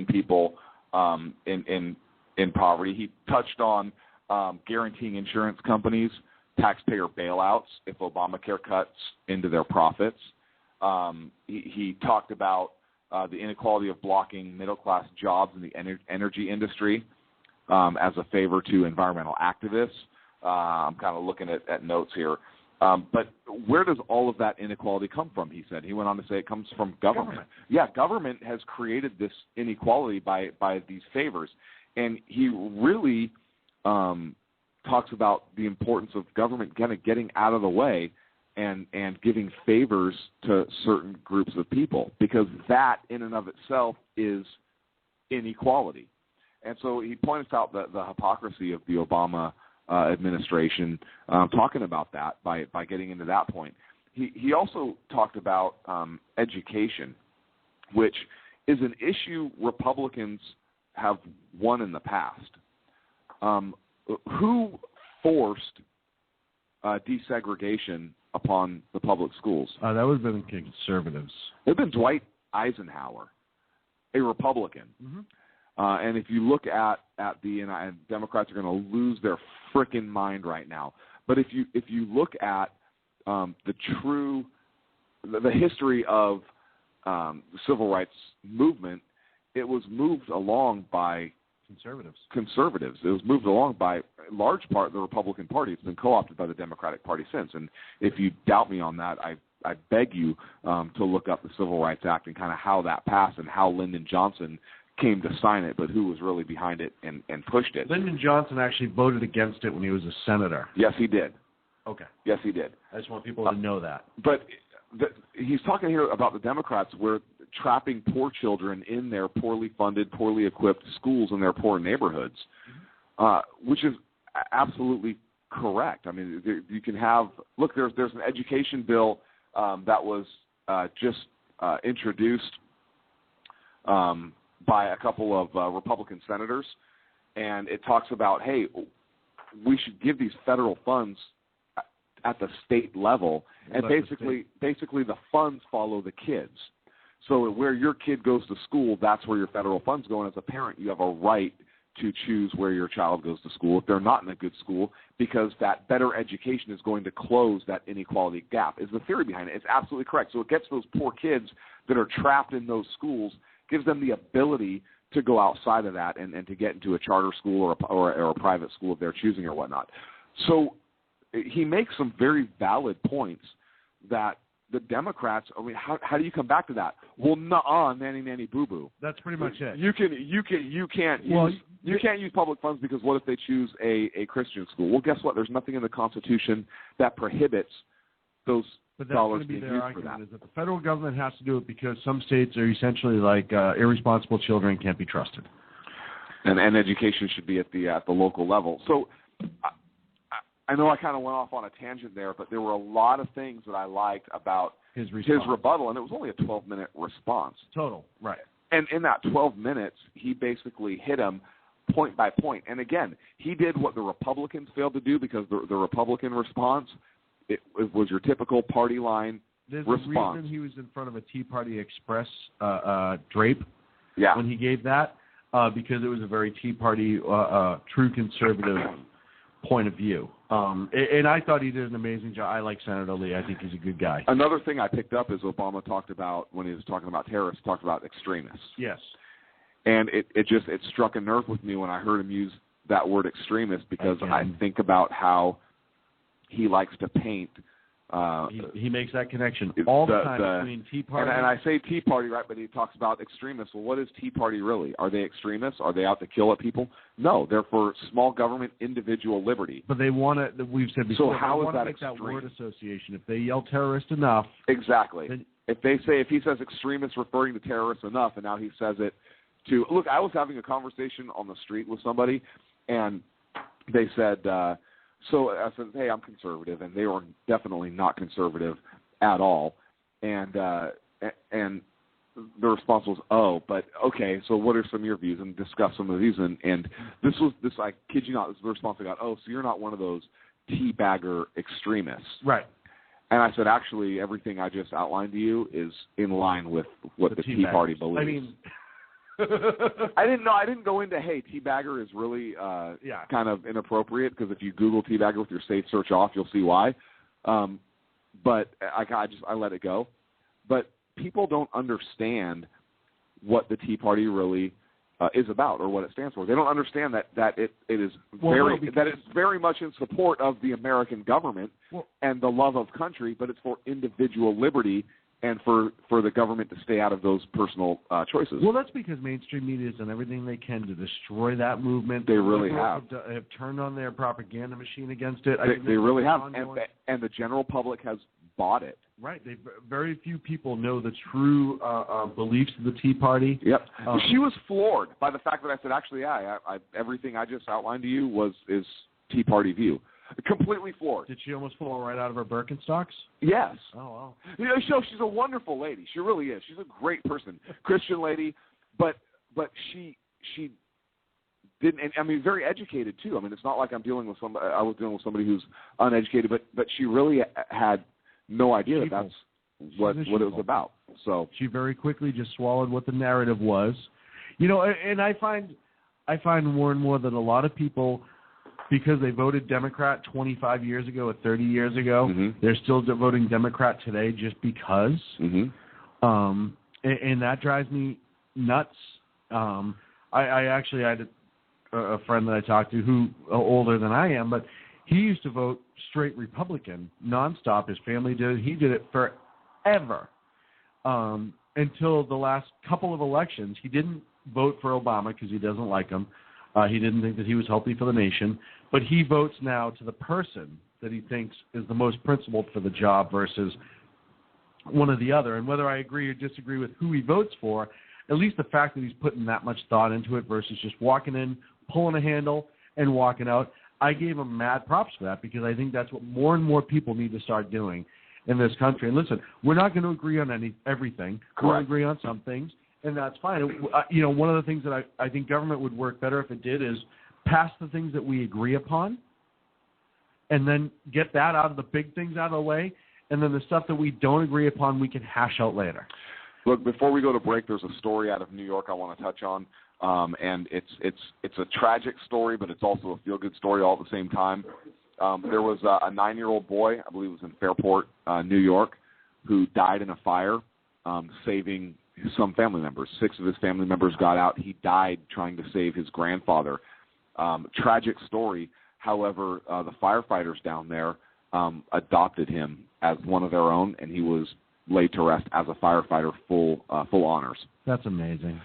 people in poverty. He touched on guaranteeing insurance companies taxpayer bailouts if Obamacare cuts into their profits. He talked about the inequality of blocking middle-class jobs in the energy industry as a favor to environmental activists. I'm kind of looking at notes here. But where does all of that inequality come from, he said? He went on to say it comes from government. Yeah, government has created this inequality by these favors. And he really talks about the importance of government kind of getting out of the way and giving favors to certain groups of people, because that in and of itself is inequality. And so he points out the hypocrisy of the Obama administration, talking about that by getting into that point. He also talked about education, which is an issue Republicans have won in the past. Who forced desegregation upon the public schools? That would have been conservatives. It would have been Dwight Eisenhower, a Republican. Mm-hmm. And if you look at and Democrats are going to lose their frickin' mind right now. But if you look at the history of the civil rights movement, it was moved along by conservatives. It was moved along by large part the Republican Party. It's been co-opted by the Democratic Party since. And if you doubt me on that, I beg you to look up the Civil Rights Act and kind of how that passed and how Lyndon Johnson came to sign it, but who was really behind it and pushed it. Lyndon Johnson actually voted against it when he was a senator. Yes, he did. Okay. Yes, he did. I just want people to know that. But he's talking here about the Democrats where trapping poor children in their poorly funded, poorly equipped schools in their poor neighborhoods, which is absolutely correct. I mean, you can have – look, there's an education bill that was just introduced by a couple of Republican senators, and it talks about, hey, we should give these federal funds at the state level, and basically the funds follow the kids. So where your kid goes to school, that's where your federal funds go, and as a parent, you have a right to choose where your child goes to school if they're not in a good school, because that better education is going to close that inequality gap, is the theory behind it. It's absolutely correct. So it gets those poor kids that are trapped in those schools, gives them the ability to go outside of that and to get into a charter school or a private school of their choosing or whatnot. So he makes some very valid points that the Democrats, I mean, how do you come back to that? Well, nuh-uh, nanny boo-boo. That's pretty much it. You can't use public funds because what if they choose a Christian school? Well, guess what? There's nothing in the Constitution that prohibits those dollars being used for that. Is that the federal government has to do it because some states are essentially like irresponsible children can't be trusted, and education should be at the local level. So I know I kind of went off on a tangent there, but there were a lot of things that I liked about his rebuttal, and it was only a 12-minute response. Total, right. And in that 12 minutes, he basically hit him point by point. And again, he did what the Republicans failed to do, because the Republican response, it was your typical party line response. There's a reason he was in front of a Tea Party Express drape when he gave that, because it was a very Tea Party, true conservative point of view. And I thought he did an amazing job. I like Senator Lee. I think he's a good guy. Another thing I picked up is Obama talked about, when he was talking about terrorists, talked about extremists. Yes. And it struck a nerve with me when I heard him use that word extremist, because I think about how he likes to paint. He makes that connection all the time between Tea Party. And I say Tea Party, right, but he talks about extremists. Well, what is Tea Party really? Are they extremists? Are they out to kill at people? No, they're for small government, individual liberty. But they want to, we've said before, so how is that extreme? That word association. If they yell terrorist enough. Exactly. Then, if he says extremists referring to terrorists enough, and now he says it to, look, I was having a conversation on the street with somebody, and they said, so I said, hey, I'm conservative, and they were definitely not conservative at all. And the response was, oh, but okay, so what are some of your views? And discuss some of these. And this, I kid you not, this is the response I got, oh, so you're not one of those teabagger extremists. Right. And I said, actually, everything I just outlined to you is in line with what the Tea Party believes. I mean... I didn't go into, hey, teabagger is really kind of inappropriate, because if you Google teabagger with your safe search off, you'll see why. But I let it go. But people don't understand what the Tea Party really is about, or what it stands for. They don't understand that it is very much in support of the American government and the love of country, but it's for individual liberty and for the government to stay out of those personal choices. Well, that's because mainstream media has done everything they can to destroy that movement. They really have turned on their propaganda machine against it. They really have, and the general public has bought it. Right. Very few people know the true beliefs of the Tea Party. Yep. She was floored by the fact that I said, actually, everything I just outlined to you is Tea Party view. Completely floored. Did she almost fall right out of her Birkenstocks? Yes. Oh, wow. She's a wonderful lady. She really is. She's a great person, Christian lady, but she didn't. And I mean, very educated too. I mean, it's not like I'm dealing with somebody. I was dealing with somebody who's uneducated, but she really had no idea that's what it was about. So she very quickly just swallowed what the narrative was, And I find more and more that a lot of people, because they voted Democrat 25 years ago or 30 years ago, they're still voting Democrat today just because. And that drives me nuts. I actually had a friend that I talked to who older than I am, but he used to vote straight Republican nonstop. His family did it. He did it forever until the last couple of elections. He didn't vote for Obama because he doesn't like him. He didn't think that he was healthy for the nation, but he votes now to the person that he thinks is the most principled for the job versus one or the other. And whether I agree or disagree with who he votes for, at least the fact that he's putting that much thought into it versus just walking in, pulling a handle, and walking out, I gave him mad props for that, because I think that's what more and more people need to start doing in this country. And listen, we're not going to agree on everything. We'll agree on some things. And that's fine. One of the things that I think government would work better if it did is pass the things that we agree upon, and then get that out of the big things out of the way, and then the stuff that we don't agree upon we can hash out later. Look, before we go to break, there's a story out of New York I want to touch on, and it's a tragic story, but it's also a feel-good story all at the same time. There was a 9-year-old boy, I believe it was in Fairport, New York, who died in a fire, saving some family members. 6 of his family members got out. He died trying to save his grandfather. Tragic story. However, the firefighters down there adopted him as one of their own, and he was laid to rest as a firefighter, full honors. That's amazing.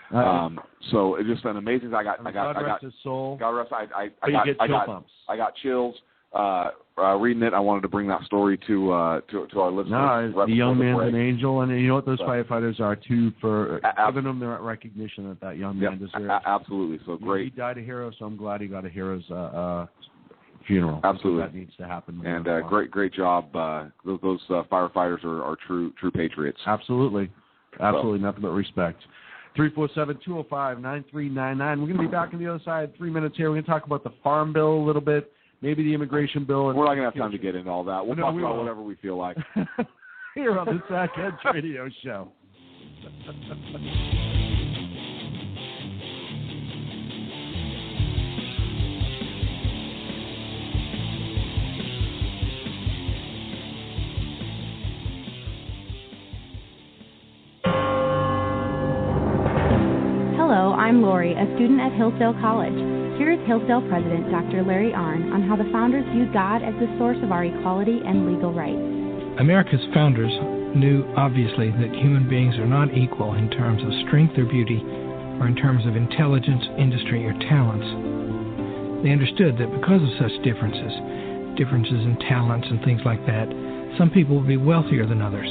So it's just an amazing. God rest his soul. God rest. I got chills. Reading it, I wanted to bring that story to our listeners. No, the young man's an angel, and you know what those firefighters are too, for giving them the recognition that young man deserves. Absolutely. So great. He died a hero, so I'm glad he got a hero's funeral. Absolutely, that needs to happen. And great job. Those firefighters are true patriots. Absolutely, nothing but respect. 347-205-9399. We're going to be back on the other side. 3 minutes here. We're going to talk about the Farm Bill a little bit. Maybe the immigration bill. We're not going to have time to get into all that. We'll talk about whatever we feel like. Here on the Sackheads Radio Show. Hello, I'm Lori, a student at Hillsdale College. Here is Hillsdale President Dr. Larry Arnn on how the founders viewed God as the source of our equality and legal rights. America's founders knew, obviously, that human beings are not equal in terms of strength or beauty, or in terms of intelligence, industry, or talents. They understood that because of such differences in talents and things like that, some people would be wealthier than others.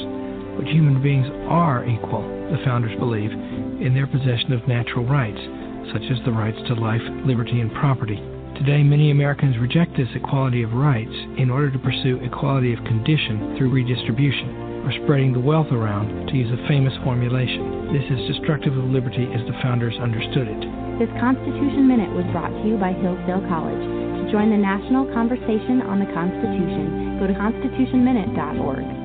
But human beings are equal, the founders believe, in their possession of natural rights, such as the rights to life, liberty, and property. Today, many Americans reject this equality of rights in order to pursue equality of condition through redistribution, or spreading the wealth around, to use a famous formulation. This is destructive of liberty as the founders understood it. This Constitution Minute was brought to you by Hillsdale College. To join the national conversation on the Constitution, go to constitutionminute.org.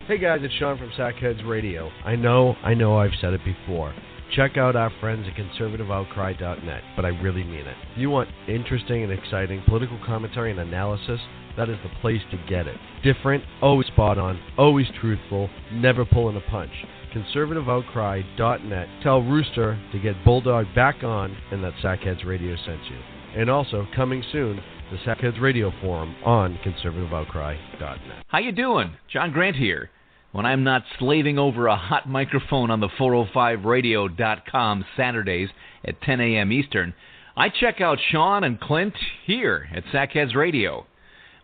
Hey guys, it's Sean from Sackheads Radio. I know I've said it before. Check out our friends at conservativeoutcry.net, but I really mean it. You want interesting and exciting political commentary and analysis? That is the place to get it. Different, always spot on, always truthful, never pulling a punch. conservativeoutcry.net. Tell Rooster to get Bulldog back on and that Sackheads Radio sent you. And also, coming soon, the Sackheads Radio Forum on conservativeoutcry.net. How you doing? John Grant here. When I'm not slaving over a hot microphone on the 405radio.com Saturdays at 10 a.m. Eastern, I check out Sean and Clint here at Sackheads Radio.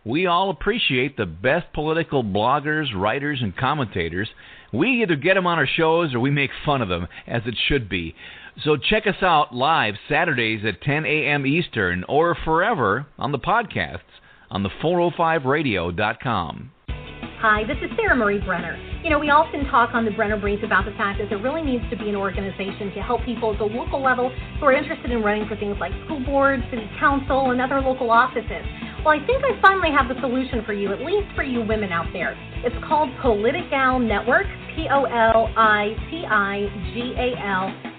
We all appreciate the best political bloggers, writers, and commentators. We either get them on our shows or we make fun of them, as it should be. So check us out live Saturdays at 10 a.m. Eastern or forever on the podcasts on the 405radio.com. Hi, this is Sarah Marie Brenner. You know, we often talk on the Brenner Brief about the fact that there really needs to be an organization to help people at the local level who are interested in running for things like school boards, city council, and other local offices. Well, I think I finally have the solution for you, at least for you women out there. It's called Politigal Network, Politigal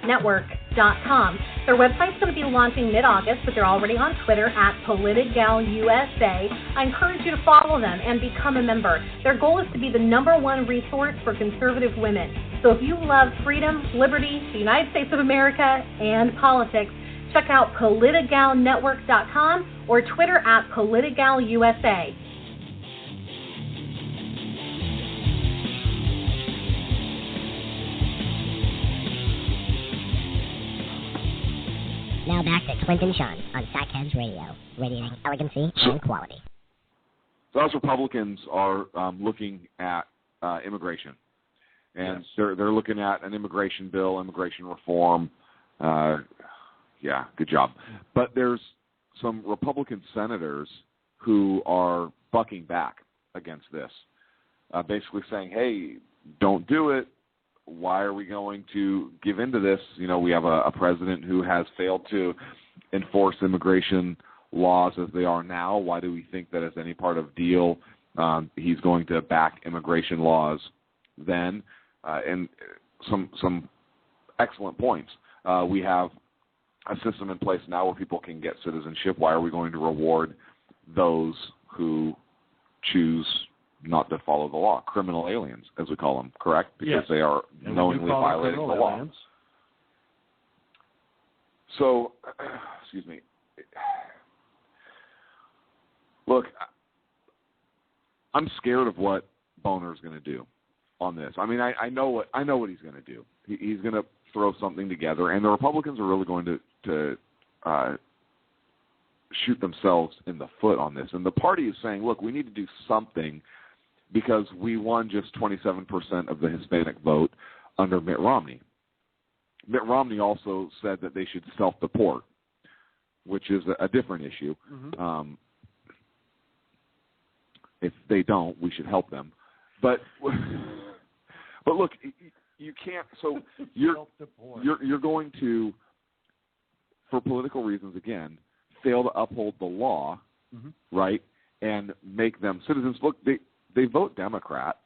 Network.com. Their website's going to be launching mid-August, but they're already on Twitter at PolitigalUSA. I encourage you to follow them and become a member. Their goal is to be the #1 resource for conservative women. So if you love freedom, liberty, the United States of America, and politics, check out PolitigalNetwork.com or Twitter at PolitigalUSA. Now back to Clint and Sean on Sackheads Radio, radiating elegancy and quality. So as Republicans are looking at immigration, and they're looking at an immigration bill, immigration reform. Yeah, good job. But there's some Republican senators who are bucking back against this, basically saying, hey, don't do it. why are we going to give into this? You know, we have a president who has failed to enforce immigration laws as they are now. Why do we think that as any part of deal he's going to back immigration laws then? And some excellent points. We have a system in place now where people can get citizenship. Why are we going to reward those who choose not to follow the law? Criminal aliens, as we call them, correct? Because they are knowingly violating the law. Aliens. So, excuse me. Look, I'm scared of what Boner's going to do on this. I mean, I know what he's going to do. He's going to throw something together, and the Republicans are really going to shoot themselves in the foot on this. And the party is saying, look, we need to do something because we won just 27% of the Hispanic vote under Mitt Romney. Mitt Romney also said that they should self-deport, which is a different issue. Mm-hmm. If they don't, we should help them. But look, you can't. So you're going to, for political reasons, again, fail to uphold the law, right, and make them citizens. Look, they vote Democrat,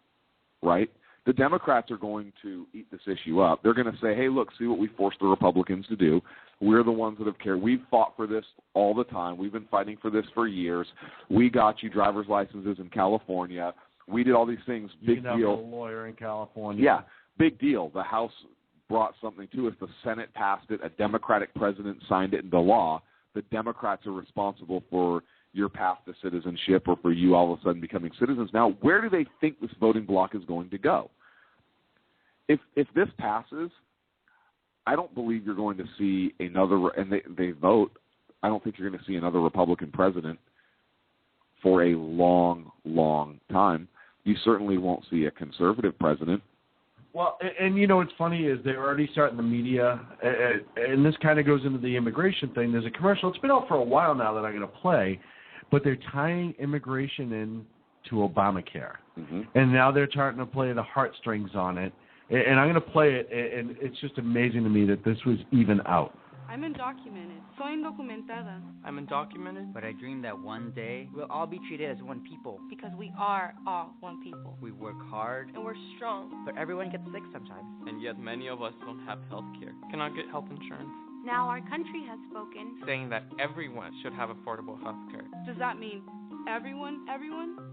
right? The Democrats are going to eat this issue up. They're going to say, hey, look, see what we forced the Republicans to do. We're the ones that have cared. We've fought for this all the time. We've been fighting for this for years. We got you driver's licenses in California. We did all these things. Big deal. You can have a lawyer in California. Yeah, big deal. The House brought something to us. The Senate passed it. A Democratic president signed it into law. The Democrats are responsible for your path to citizenship or for you all of a sudden becoming citizens. Now, where do they think this voting bloc is going to go? If this passes, I don't believe you're going to see another, and they vote, I don't think you're going to see another Republican president for a long, long time. You certainly won't see a conservative president. Well, and you know what's funny is they're already starting the media, and this kind of goes into the immigration thing. There's a commercial. It's been out for a while now that I'm going to play, but they're tying immigration in to Obamacare. Mm-hmm. And now they're starting to play the heartstrings on it. And I'm going to play it, and it's just amazing to me that this was even out. I'm undocumented. Soy indocumentada. I'm undocumented, but I dream that one day we'll all be treated as one people. Because we are all one people. We work hard. And we're strong. But everyone gets sick sometimes. And yet many of us don't have health care, cannot get health insurance. Now our country has spoken, saying that everyone should have affordable health care. Does that mean everyone?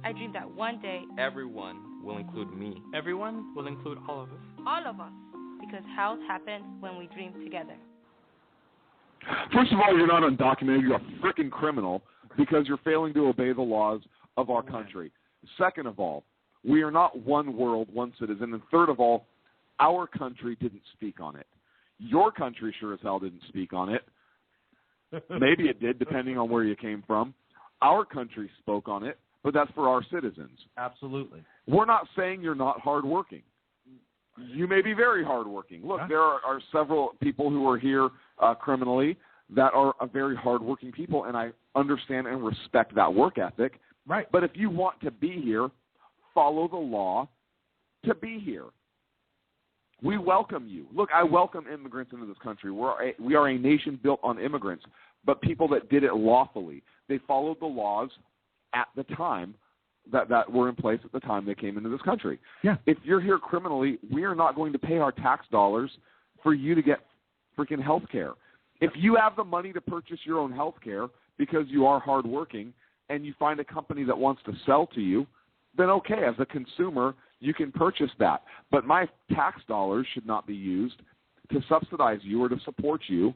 I dream that one day everyone will include me. Everyone will include all of us. All of us. Because health happens when we dream together. First of all, you're not undocumented. You're a freaking criminal because you're failing to obey the laws of our country. Second of all, we are not one world, one citizen. And third of all, our country didn't speak on it. Your country sure as hell didn't speak on it. Maybe it did, depending on where you came from. Our country spoke on it, but that's for our citizens. Absolutely. We're not saying you're not hardworking. You may be very hardworking. Look, there are several people who are here criminally that are very hardworking people, and I understand and respect that work ethic. Right. But if you want to be here, follow the law to be here. We welcome you. Look, I welcome immigrants into this country. We are a nation built on immigrants, but people that did it lawfully. They followed the laws at the time that were in place at the time they came into this country. Yeah. If you're here criminally, we are not going to pay our tax dollars for you to get freaking health care. If you have the money to purchase your own health care because you are hardworking and you find a company that wants to sell to you, then okay, as a consumer, you can purchase that. But my tax dollars should not be used to subsidize you or to support you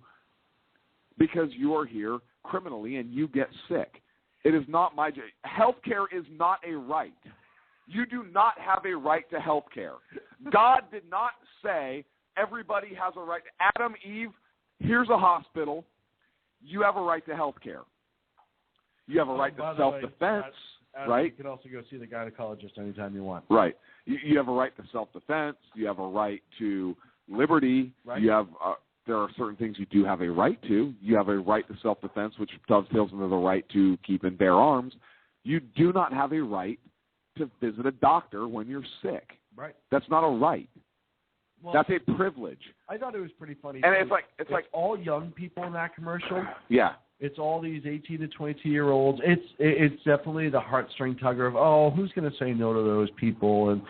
because you are here criminally and you get sick. It is not my – health care is not a right. You do not have a right to health care. God did not say everybody has a right. Adam, Eve, here's a hospital. You have a right to health care. You have a right to self-defense, right? You can also go see the gynecologist anytime you want. Right. You have a right to self-defense. You have a right to liberty. Right. You have there are certain things you do have a right to. You have a right to self-defense, which dovetails into the right to keep and bear arms. You do not have a right to visit a doctor when you're sick. Right. That's not a right. Well, That's a privilege. I thought it was pretty funny. And too. it's like all young people in that commercial. Yeah. It's all these 18 to 22-year-olds. It's definitely the heartstring tugger of, who's going to say no to those people? And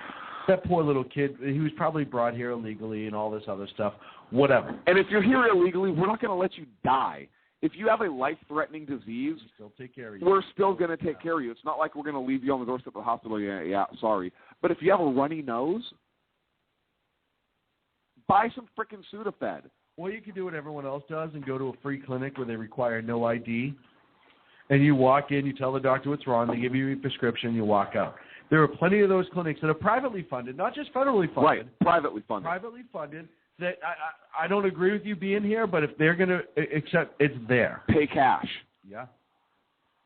that poor little kid, he was probably brought here illegally and all this other stuff. Whatever. And if you're here illegally, we're not going to let you die. If you have a life-threatening disease, we'll still take care of you. We're still going to take care of you. It's not like we're going to leave you on the doorstep of the hospital. Yeah, sorry. But if you have a runny nose, buy some frickin' Sudafed. Or you can do what everyone else does and go to a free clinic where they require no ID. And you walk in, you tell the doctor what's wrong, they give you your prescription, you walk out. There are plenty of those clinics that are privately funded, not just federally funded. Right, privately funded. Privately funded. That I don't agree with you being here, but if they're going to accept, it's there. Pay cash. Yeah.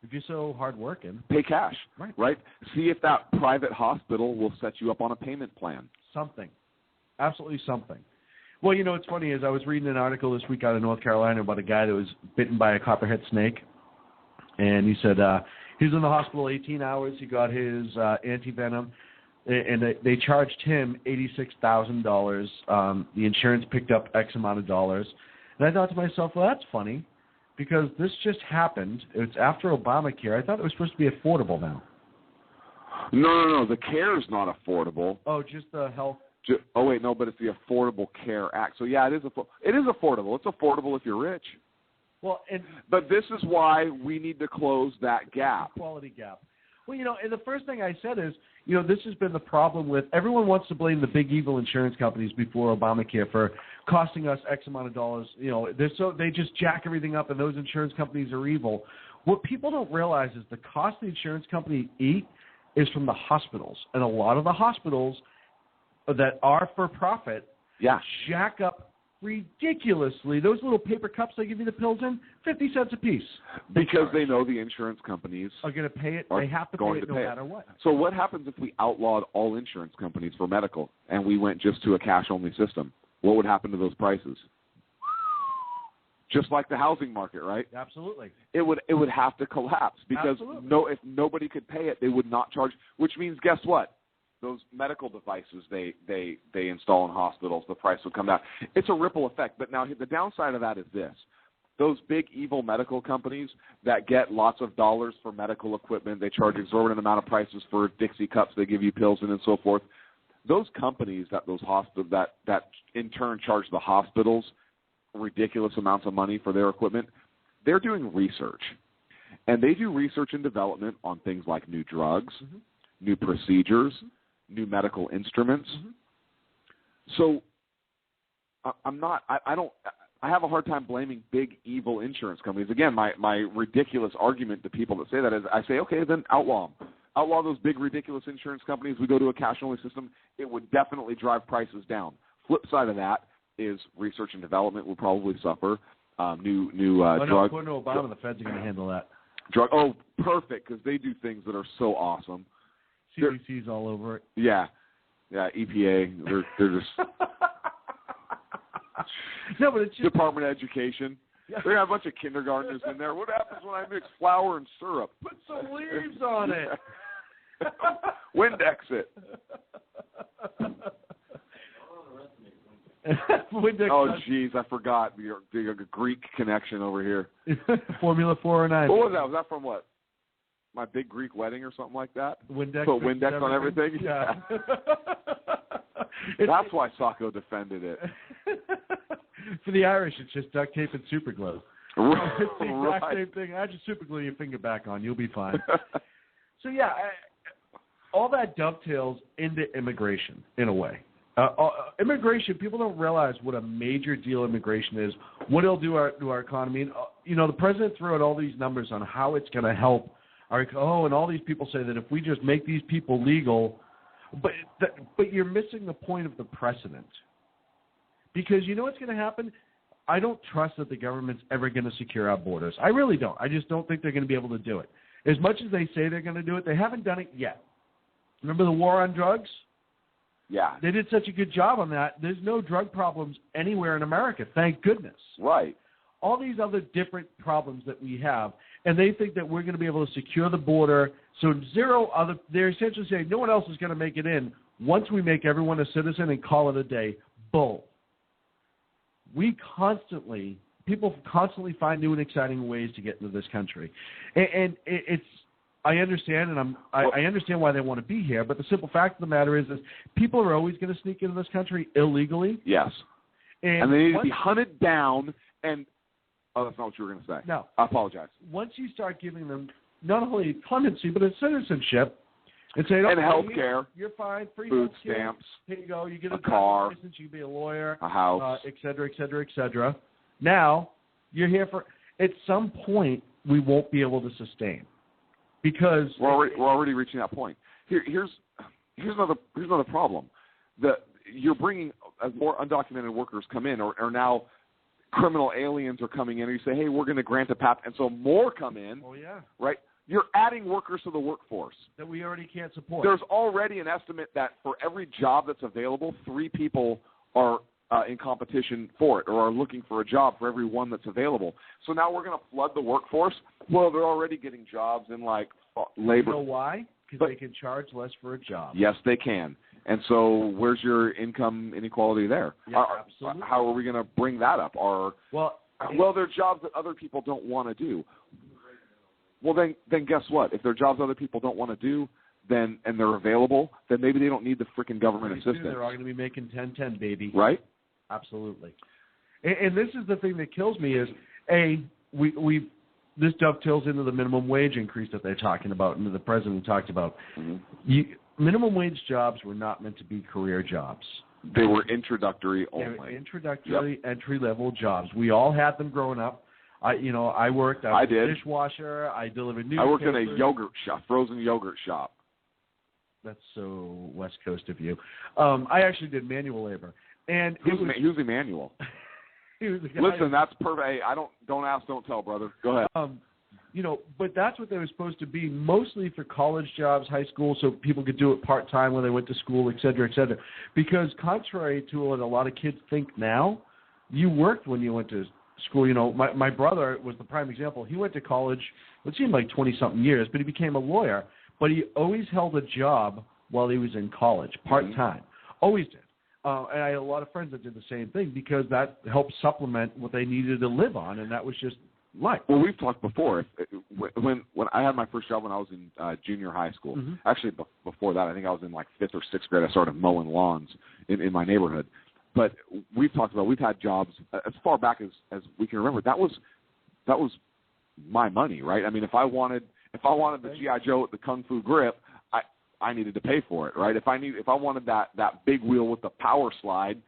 If you're so hardworking. Pay cash. Right. See if that private hospital will set you up on a payment plan. Something. Absolutely something. Well, it's funny is I was reading an article this week out of North Carolina about a guy that was bitten by a copperhead snake. And he said he was in the hospital 18 hours. He got his anti-venom. And they charged him $86,000. The insurance picked up X amount of dollars. And I thought to myself, well, that's funny because this just happened. It's after Obamacare. I thought it was supposed to be affordable now. No. The care is not affordable. Oh, just the health. But it's the Affordable Care Act. So, yeah, it is affordable. It's affordable if you're rich. Well, but this is why we need to close that gap. Quality gap. Well, and the first thing I said is, this has been the problem with everyone wants to blame the big evil insurance companies before Obamacare for costing us X amount of dollars. They just jack everything up, and those insurance companies are evil. What people don't realize is the cost the insurance company eat is from the hospitals, and a lot of the hospitals that are for profit, jack up ridiculously. Those little paper cups they give you the pills in, 50 cents a piece. Because they know the insurance companies are going to pay it. They have to pay it no matter what. So what happens if we outlawed all insurance companies for medical and we went just to a cash-only system? What would happen to those prices? Just like the housing market, right? Absolutely. It would have to collapse because if nobody could pay it, they would not charge. Which means, guess what? Those medical devices they install in hospitals, the price would come down. It's a ripple effect. But now the downside of that is this. Those big evil medical companies that get lots of dollars for medical equipment, they charge exorbitant amount of prices for Dixie cups, they give you pills in and so forth. Those companies that in turn charge the hospitals ridiculous amounts of money for their equipment, they're doing research. And they do research and development on things like new drugs, new procedures, new medical instruments. So I have a hard time blaming big evil insurance companies. Again, my ridiculous argument to people that say that is I say, okay, then outlaw them. Outlaw those big ridiculous insurance companies. We go to a cash-only system. It would definitely drive prices down. Flip side of that is research and development will probably suffer. New drug. According to Obama, the feds are going to handle that. Perfect, because they do things that are so awesome. CDC's all over it. Yeah, EPA. They're just no, but it's just Department of Education. Yeah. They got a bunch of kindergartners in there. What happens when I mix flour and syrup? Put some leaves on it. Windex it. Oh, jeez, I forgot. The Greek connection over here. Formula 409. What was that? Was that from what? My big Greek wedding or something like that? Windex. Put Windex on everything? Yeah. That's why Sacco defended it. For the Irish, it's just duct tape and super glue. It's the exact same thing. I just super glue your finger back on. You'll be fine. So, yeah, all that dovetails into immigration in a way. Immigration, people don't realize what a major deal immigration is, what it'll do to our economy. And, the president threw out all these numbers on how it's going to help and all these people say that if we just make these people legal, but you're missing the point of the precedent. Because you know what's going to happen? I don't trust that the government's ever going to secure our borders. I really don't. I just don't think they're going to be able to do it. As much as they say they're going to do it, they haven't done it yet. Remember the war on drugs? Yeah. They did such a good job on that. There's no drug problems anywhere in America, thank goodness. Right. All these other different problems that we have, and they think that we're going to be able to secure the border. So they're essentially saying no one else is going to make it in once we make everyone a citizen and call it a day. bull. People constantly find new and exciting ways to get into this country, and it's. I understand, and I understand why they want to be here. But the simple fact of the matter is people are always going to sneak into this country illegally. Yes, and they need to be hunted down. And that's not what you were going to say. No, I apologize. Once you start giving them not only clemency but a citizenship, and say, and health care, you're fine, free food healthcare, stamps, here you go, you get a car, license, you can be a lawyer, a house, et cetera, et cetera, et cetera. Now you're here for. At some point, we won't be able to sustain. Because we're already reaching that point. Here's another problem. You're bringing as more undocumented workers come in, or now criminal aliens are coming in, and you say, hey, we're going to grant a path, and so more come in. Oh yeah. Right. You're adding workers to the workforce that we already can't support. There's already an estimate that for every job that's available, 3 people are in competition for it, or are looking for a job for every one that's available. So now we're going to flood the workforce. Well, they're already getting jobs in like labor. You know why? Because they can charge less for a job. Yes, they can. And so where's your income inequality there? Yeah, absolutely. How are we going to bring that up? Well, there are jobs that other people don't want to do. Well, then guess what? If there are jobs other people don't want to do, and they're available, then maybe they don't need the freaking government assistance. They're all going to be making 10-10, baby. Right? Absolutely. And this is the thing that kills me is, this dovetails into the minimum wage increase that they're talking about and that the president talked about. Mm-hmm. Minimum wage jobs were not meant to be career jobs. They were introductory only. They were introductory, entry-level jobs. We all had them growing up. I worked. I was a dishwasher. I delivered newspapers. I worked in a yogurt shop, frozen yogurt shop. That's so West Coast of you. I actually did manual labor. And who's Emmanuel? Listen, that's perfect. Hey, don't ask, don't tell, brother. Go ahead. But that's what they were supposed to be, mostly for college jobs, high school, so people could do it part-time when they went to school, et cetera, et cetera. Because contrary to what a lot of kids think now, you worked when you went to school. My brother was the prime example. He went to college, it seemed like 20-something years, but he became a lawyer. But he always held a job while he was in college, part-time. Mm-hmm. Always did. And I had a lot of friends that did the same thing because that helped supplement what they needed to live on, and that was just life. Well, we've talked before. When I had my first job when I was in junior high school, mm-hmm. Actually before that, I think I was in like 5th or 6th grade. I started mowing lawns in my neighborhood. But we've talked about, we've had jobs as far back as we can remember. That was my money, right? I mean, if I wanted the G.I. Joe with the Kung Fu grip, I needed to pay for it, right? If I wanted that big wheel with the power slide,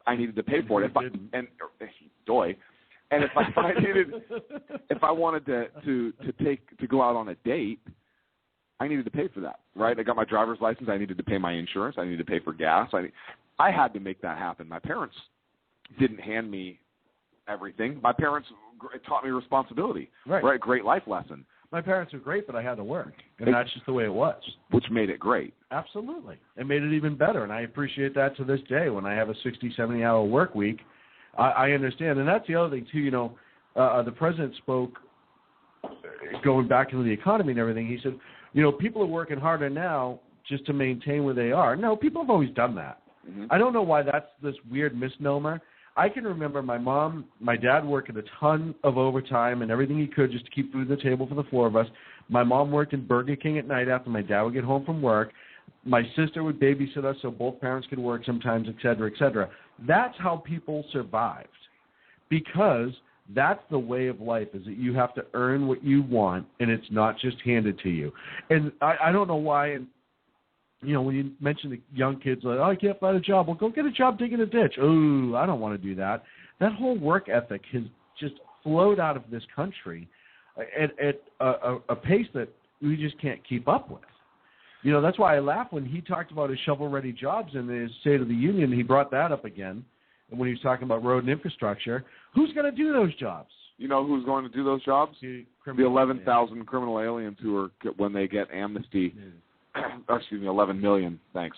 I needed to pay for it. And if I wanted to go out on a date, I needed to pay for that, right? I got my driver's license. I needed to pay my insurance. I needed to pay for gas. I had to make that happen. My parents didn't hand me everything. My parents taught me responsibility, right? Great life lesson. My parents were great, but I had to work, and that's just the way it was. Which made it great. Absolutely. It made it even better, and I appreciate that to this day. When I have a 60, 70-hour work week, I understand. And that's the other thing, too. The president spoke, going back into the economy and everything. He said, people are working harder now just to maintain where they are. No, people have always done that. Mm-hmm. I don't know why that's this weird misnomer. I can remember my dad worked a ton of overtime and everything he could just to keep food on the table for the 4 of us. My mom worked in Burger King at night after my dad would get home from work. My sister would babysit us so both parents could work sometimes, et cetera, et cetera. That's how people survived, because that's the way of life, is that you have to earn what you want, and it's not just handed to you. And I don't know why, and when you mention the young kids, like, I can't find a job. Well, go get a job digging a ditch. Oh, I don't want to do that. That whole work ethic has just flowed out of this country at a pace that we just can't keep up with. That's why I laugh when he talked about his shovel-ready jobs in his State of the Union. He brought that up again. And when he was talking about road and infrastructure, who's going to do those jobs? You know who's going to do those jobs? The 11,000 criminal aliens who are, when they get amnesty. 11 million, thanks.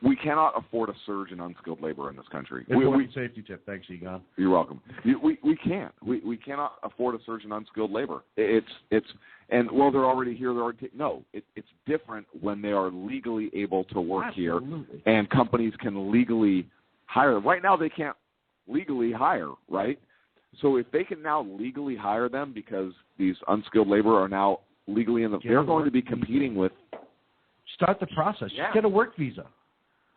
we cannot afford a surge in unskilled labor in this country. Safety tip. Thanks, Egon. You're welcome. We can't. We cannot afford a surge in unskilled labor. They're already here. It's different when they are legally able to work here, and companies can legally hire them. Right now, they can't legally hire, right? So if they can now legally hire them because these unskilled labor are now legally they're going to be competing with. Start the process. Just get a work visa.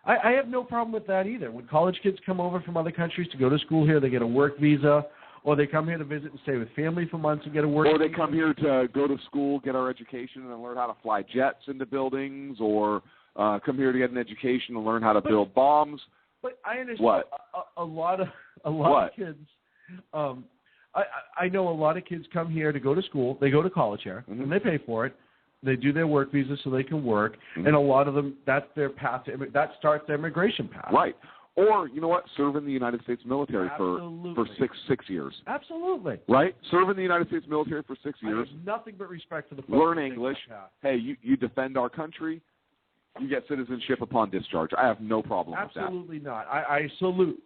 I have no problem with that either. When college kids come over from other countries to go to school here, they get a work visa, or they come here to visit and stay with family for months and get a work visa. Or they come here to go to school, get our education, and learn how to fly jets into buildings, or come here to get an education and learn how to build bombs. But I understand what? a lot of kids. I know a lot of kids come here to go to school. They go to college here, and they pay for it. They do their work visa so they can work, and a lot of them, that's their path. That starts their immigration path. Right. Or, you know what, serve in the United States military for 6 years. Absolutely. Right? Serve in the United States military for 6 years. I have nothing but respect for the folks. Learn English. Hey, you defend our country. You get citizenship upon discharge. I have no problem with that. Absolutely not. I salute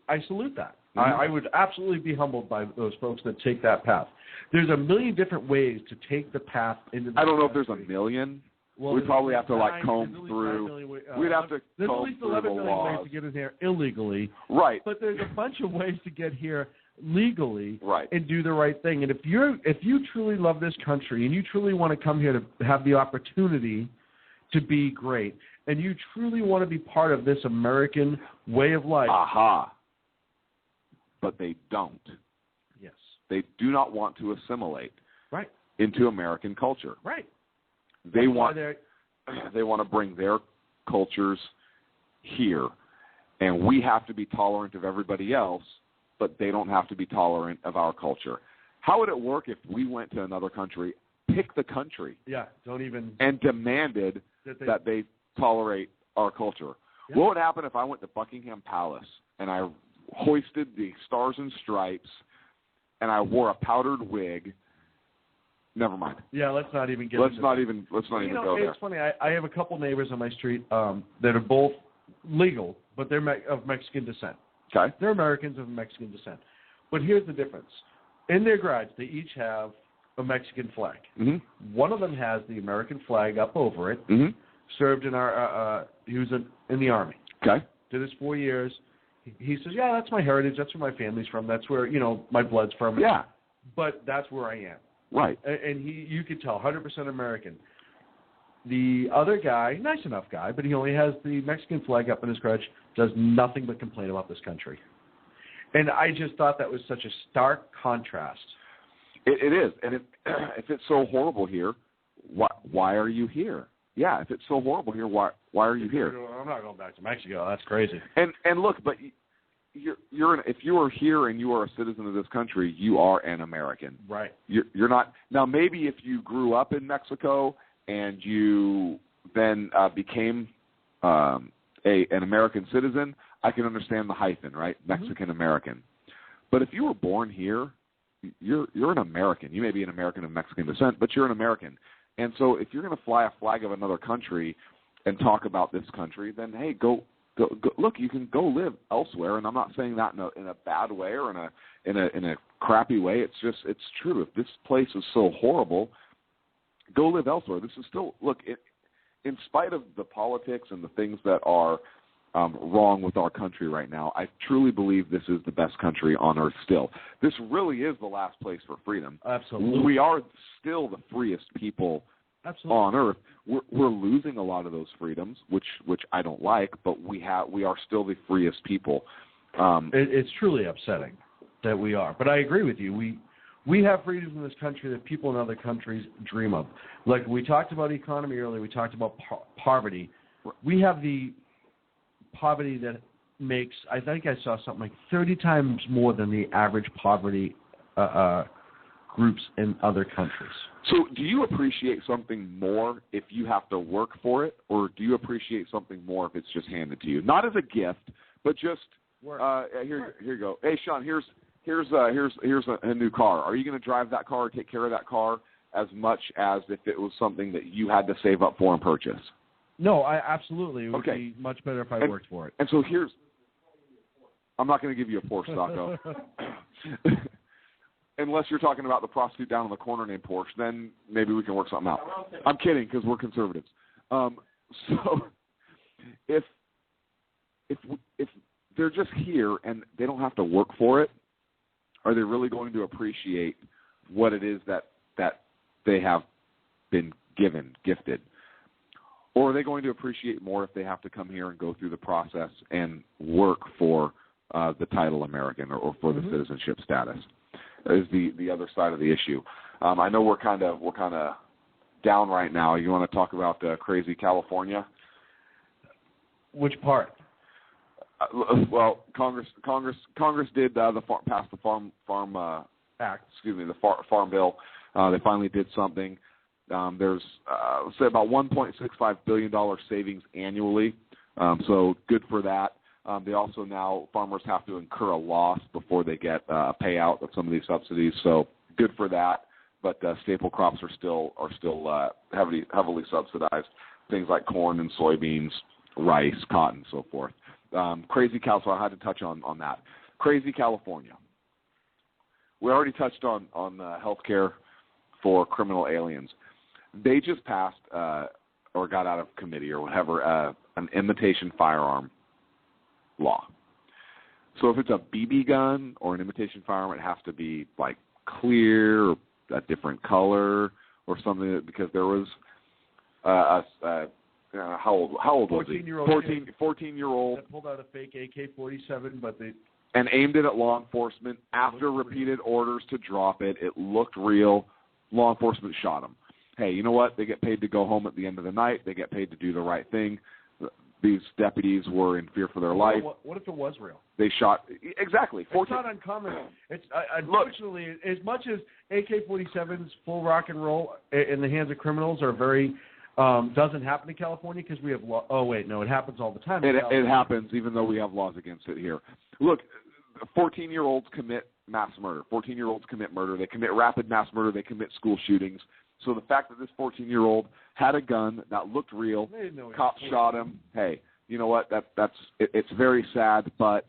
that. I would absolutely be humbled by those folks that take that path. There's a million different ways to take the path into the I don't know if there's a million. Well, we'd probably have to comb through. We'd have to there's comb at least through 11 the million laws. ways to get in here illegally. Right. But there's a bunch of ways to get here legally. Right. And do the right thing. And if you truly love this country and you truly want to come here to have the opportunity to be great, and you truly want to be part of this American way of life. Aha. But they don't. Yes. They do not want to assimilate into American culture. Right. They want to bring their cultures here, and we have to be tolerant of everybody else, but they don't have to be tolerant of our culture. How would it work if we went to another country, picked the country, and demanded that they tolerate our culture? Yeah. What would happen if I went to Buckingham Palace and I hoisted the Stars and Stripes and I wore a powdered wig? Never mind. Yeah, let's not even get. Let's not even go there. It's funny. I have a couple neighbors on my street that are both legal, but they're of Mexican descent. Okay. They're Americans of Mexican descent. But here's the difference. In their garage, they each have a Mexican flag. Mm-hmm. One of them has the American flag up over it. Mm-hmm. Served in he was in the Army. Okay. Did his 4 years. He says, yeah, that's my heritage. That's where my family's from. That's where, my blood's from. Yeah. But that's where I am. Right. And you could tell, 100% American. The other guy, nice enough guy, but he only has the Mexican flag up in his crotch, does nothing but complain about this country. And I just thought that was such a stark contrast. It is. And if it's so horrible here, why are you here? Yeah, if it's so horrible here, why are you here? I'm not going back to Mexico. That's crazy. And look, but if you are here and you are a citizen of this country, you are an American. Right. You're not. Now, maybe if you grew up in Mexico and you then became an American citizen, I can understand the hyphen, right? Mexican American. But if you were born here, you're an American. You may be an American of Mexican descent, but you're an American. And so if you're going to fly a flag of another country and talk about this country, then, hey, go look, you can go live elsewhere. And I'm not saying that in a bad way or in a crappy way. It's true. If this place is so horrible, go live elsewhere. This is still, look, in spite of the politics and the things that are wrong with our country right now, I truly believe this is the best country on earth still. This really is the last place for freedom. Absolutely. We are still the freest people on earth. We're losing a lot of those freedoms, which I don't like, but we are still the freest people. It's truly upsetting that we are. But I agree with you. We have freedoms in this country that people in other countries dream of. Like we talked about economy earlier, we talked about poverty. We have the poverty that makes, I think I saw something like 30 times more than the average poverty groups in other countries. So do you appreciate something more if you have to work for it, or do you appreciate something more if it's just handed to you? Not as a gift, but just here you go. Hey, Sean, here's a new car. Are you going to drive that car or take care of that car as much as if it was something that you had to save up for and purchase? No, absolutely. It would Okay. be much better if I worked for it. And so I'm not going to give you a Porsche, Sacco. Unless you're talking about the prostitute down in the corner named Porsche, then maybe we can work something out. I'm kidding, because we're conservatives. So if they're just here and they don't have to work for it, are they really going to appreciate what it is that they have been gifted? Or are they going to appreciate more if they have to come here and go through the process and work for the title American or for the citizenship status? That is the other side of the issue. I know we're kind of down right now. You want to talk about crazy California? Which part? Well, Congress did pass the Farm Act. Excuse me, the Farm Bill. They finally did something. There's say about $1.65 billion savings annually. So good for that. They also now, farmers have to incur a loss before they get a payout of some of these subsidies. So good for that. But staple crops are still heavily subsidized. Things like corn and soybeans, rice, cotton, so forth. Crazy Cal. So I had to touch on that. Crazy California. We already touched on health care for criminal aliens. They just passed or got out of committee or whatever an imitation firearm law. So if it's a BB gun or an imitation firearm, it has to be like clear or a different color or something, because there was how old was he? 14-year-old that pulled out a fake AK-47, and aimed it at law enforcement after repeated orders to drop it. It looked real. Law enforcement shot him. Hey, you know what? They get paid to go home at the end of the night. They get paid to do the right thing. These deputies were in fear for their life. What if it was real? They shot exactly. It's not uncommon. It's unfortunately, as much as AK-47s, full rock and roll in the hands of criminals are very doesn't happen in California because we have law. Oh wait, no, it happens all the time. It happens even though we have laws against it here. Look, 14-year-olds commit mass murder. 14-year-olds commit murder. They commit rapid mass murder. They commit school shootings. So the fact that this 14-year-old had a gun that looked real, cops shot him. Hey, you know what? It's very sad, but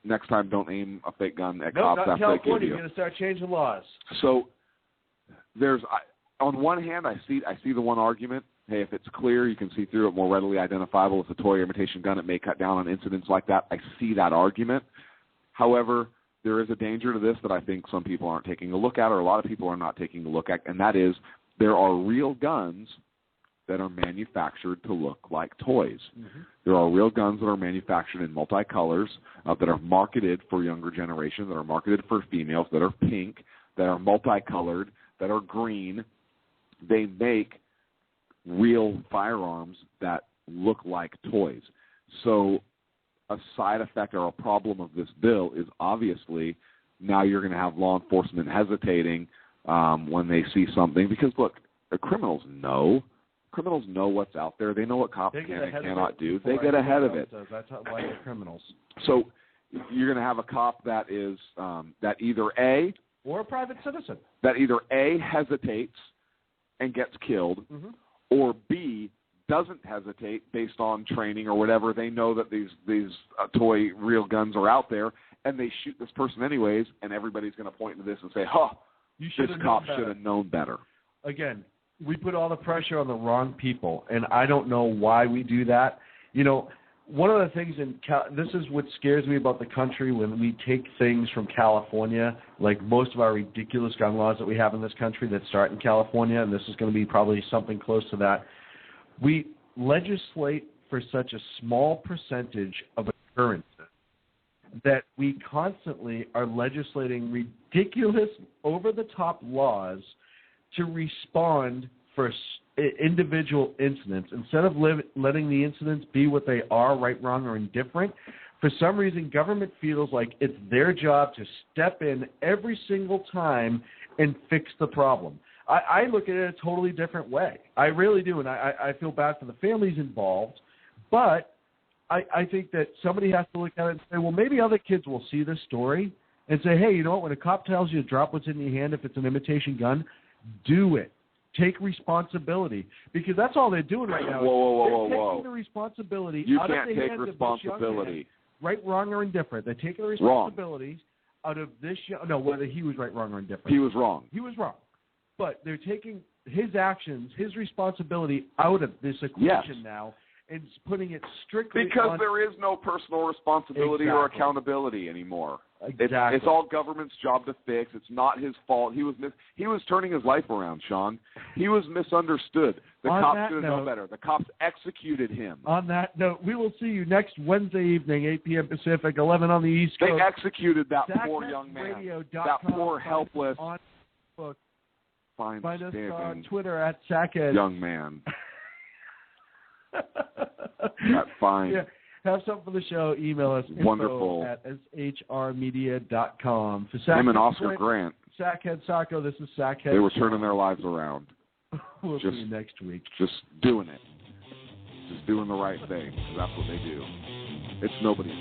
next time don't aim a fake gun at cops after they kill you. California, you're going to start changing laws. So there's on one hand, I see the one argument. Hey, if it's clear, you can see through it, more readily identifiable. It's a toy or imitation gun. It may cut down on incidents like that. I see that argument. However, there is a danger to this that I think some people aren't taking a look at, or a lot of people are not taking a look at, and that is there are real guns that are manufactured to look like toys. Mm-hmm. There are real guns that are manufactured in multicolors, that are marketed for younger generations, that are marketed for females, that are pink, that are multicolored, that are green. They make real firearms that look like toys. So a side effect or a problem of this bill is obviously now you're going to have law enforcement hesitating when they see something, because look, the criminals know what's out there. They know what cops can and cannot do. They get ahead of it. That's why they're criminals. So you're going to have a cop that is that either A, or a private citizen, that either A, hesitates and gets killed, mm-hmm. or B, doesn't hesitate based on training or whatever. They know that these toy real guns are out there, and they shoot this person anyways, and everybody's going to point to this and say, this cop should have known better. Again, we put all the pressure on the wrong people, and I don't know why we do that. You know, one of the things this is what scares me about the country when we take things from California, like most of our ridiculous gun laws that we have in this country that start in California, and this is going to be probably something close to that. We legislate for such a small percentage of occurrences that we constantly are legislating ridiculous, over-the-top laws to respond for individual incidents. Instead of letting the incidents be what they are, right, wrong, or indifferent, for some reason government feels like it's their job to step in every single time and fix the problem. I look at it a totally different way. I really do, and I feel bad for the families involved, but I think that somebody has to look at it and say, well, maybe other kids will see this story and say, hey, you know what, when a cop tells you to drop what's in your hand, if it's an imitation gun, do it. take responsibility, because that's all they're doing right now. Whoa. They're taking the responsibility You out can't of the take hands of responsibility. this young man, right, wrong, or indifferent. They're taking the responsibilities out of this no, whether he was right, wrong, or indifferent. He was wrong. He was wrong. But they're taking his actions, his responsibility out of this equation now, and putting it strictly because on... there is no personal responsibility or accountability anymore. Exactly. It's all government's job to fix. It's not his fault. He was turning his life around, Sean. He was misunderstood. The cops should have known better. The cops executed him. On that note, we will see you next Wednesday evening, 8 p.m. Pacific, 11 on the East Coast. They executed that poor young man. That poor, helpless... On Facebook. Find us on Twitter at Sackhead. Young man. That fine. Yeah. Have something for the show. Email us. Wonderful. At shrmedia.com. For Him and Oscar Grant. Sackhead Sacco, this is Sackhead. They were turning their lives around. We'll see you next week. Just doing it. Just doing the right thing. That's what they do. It's nobody's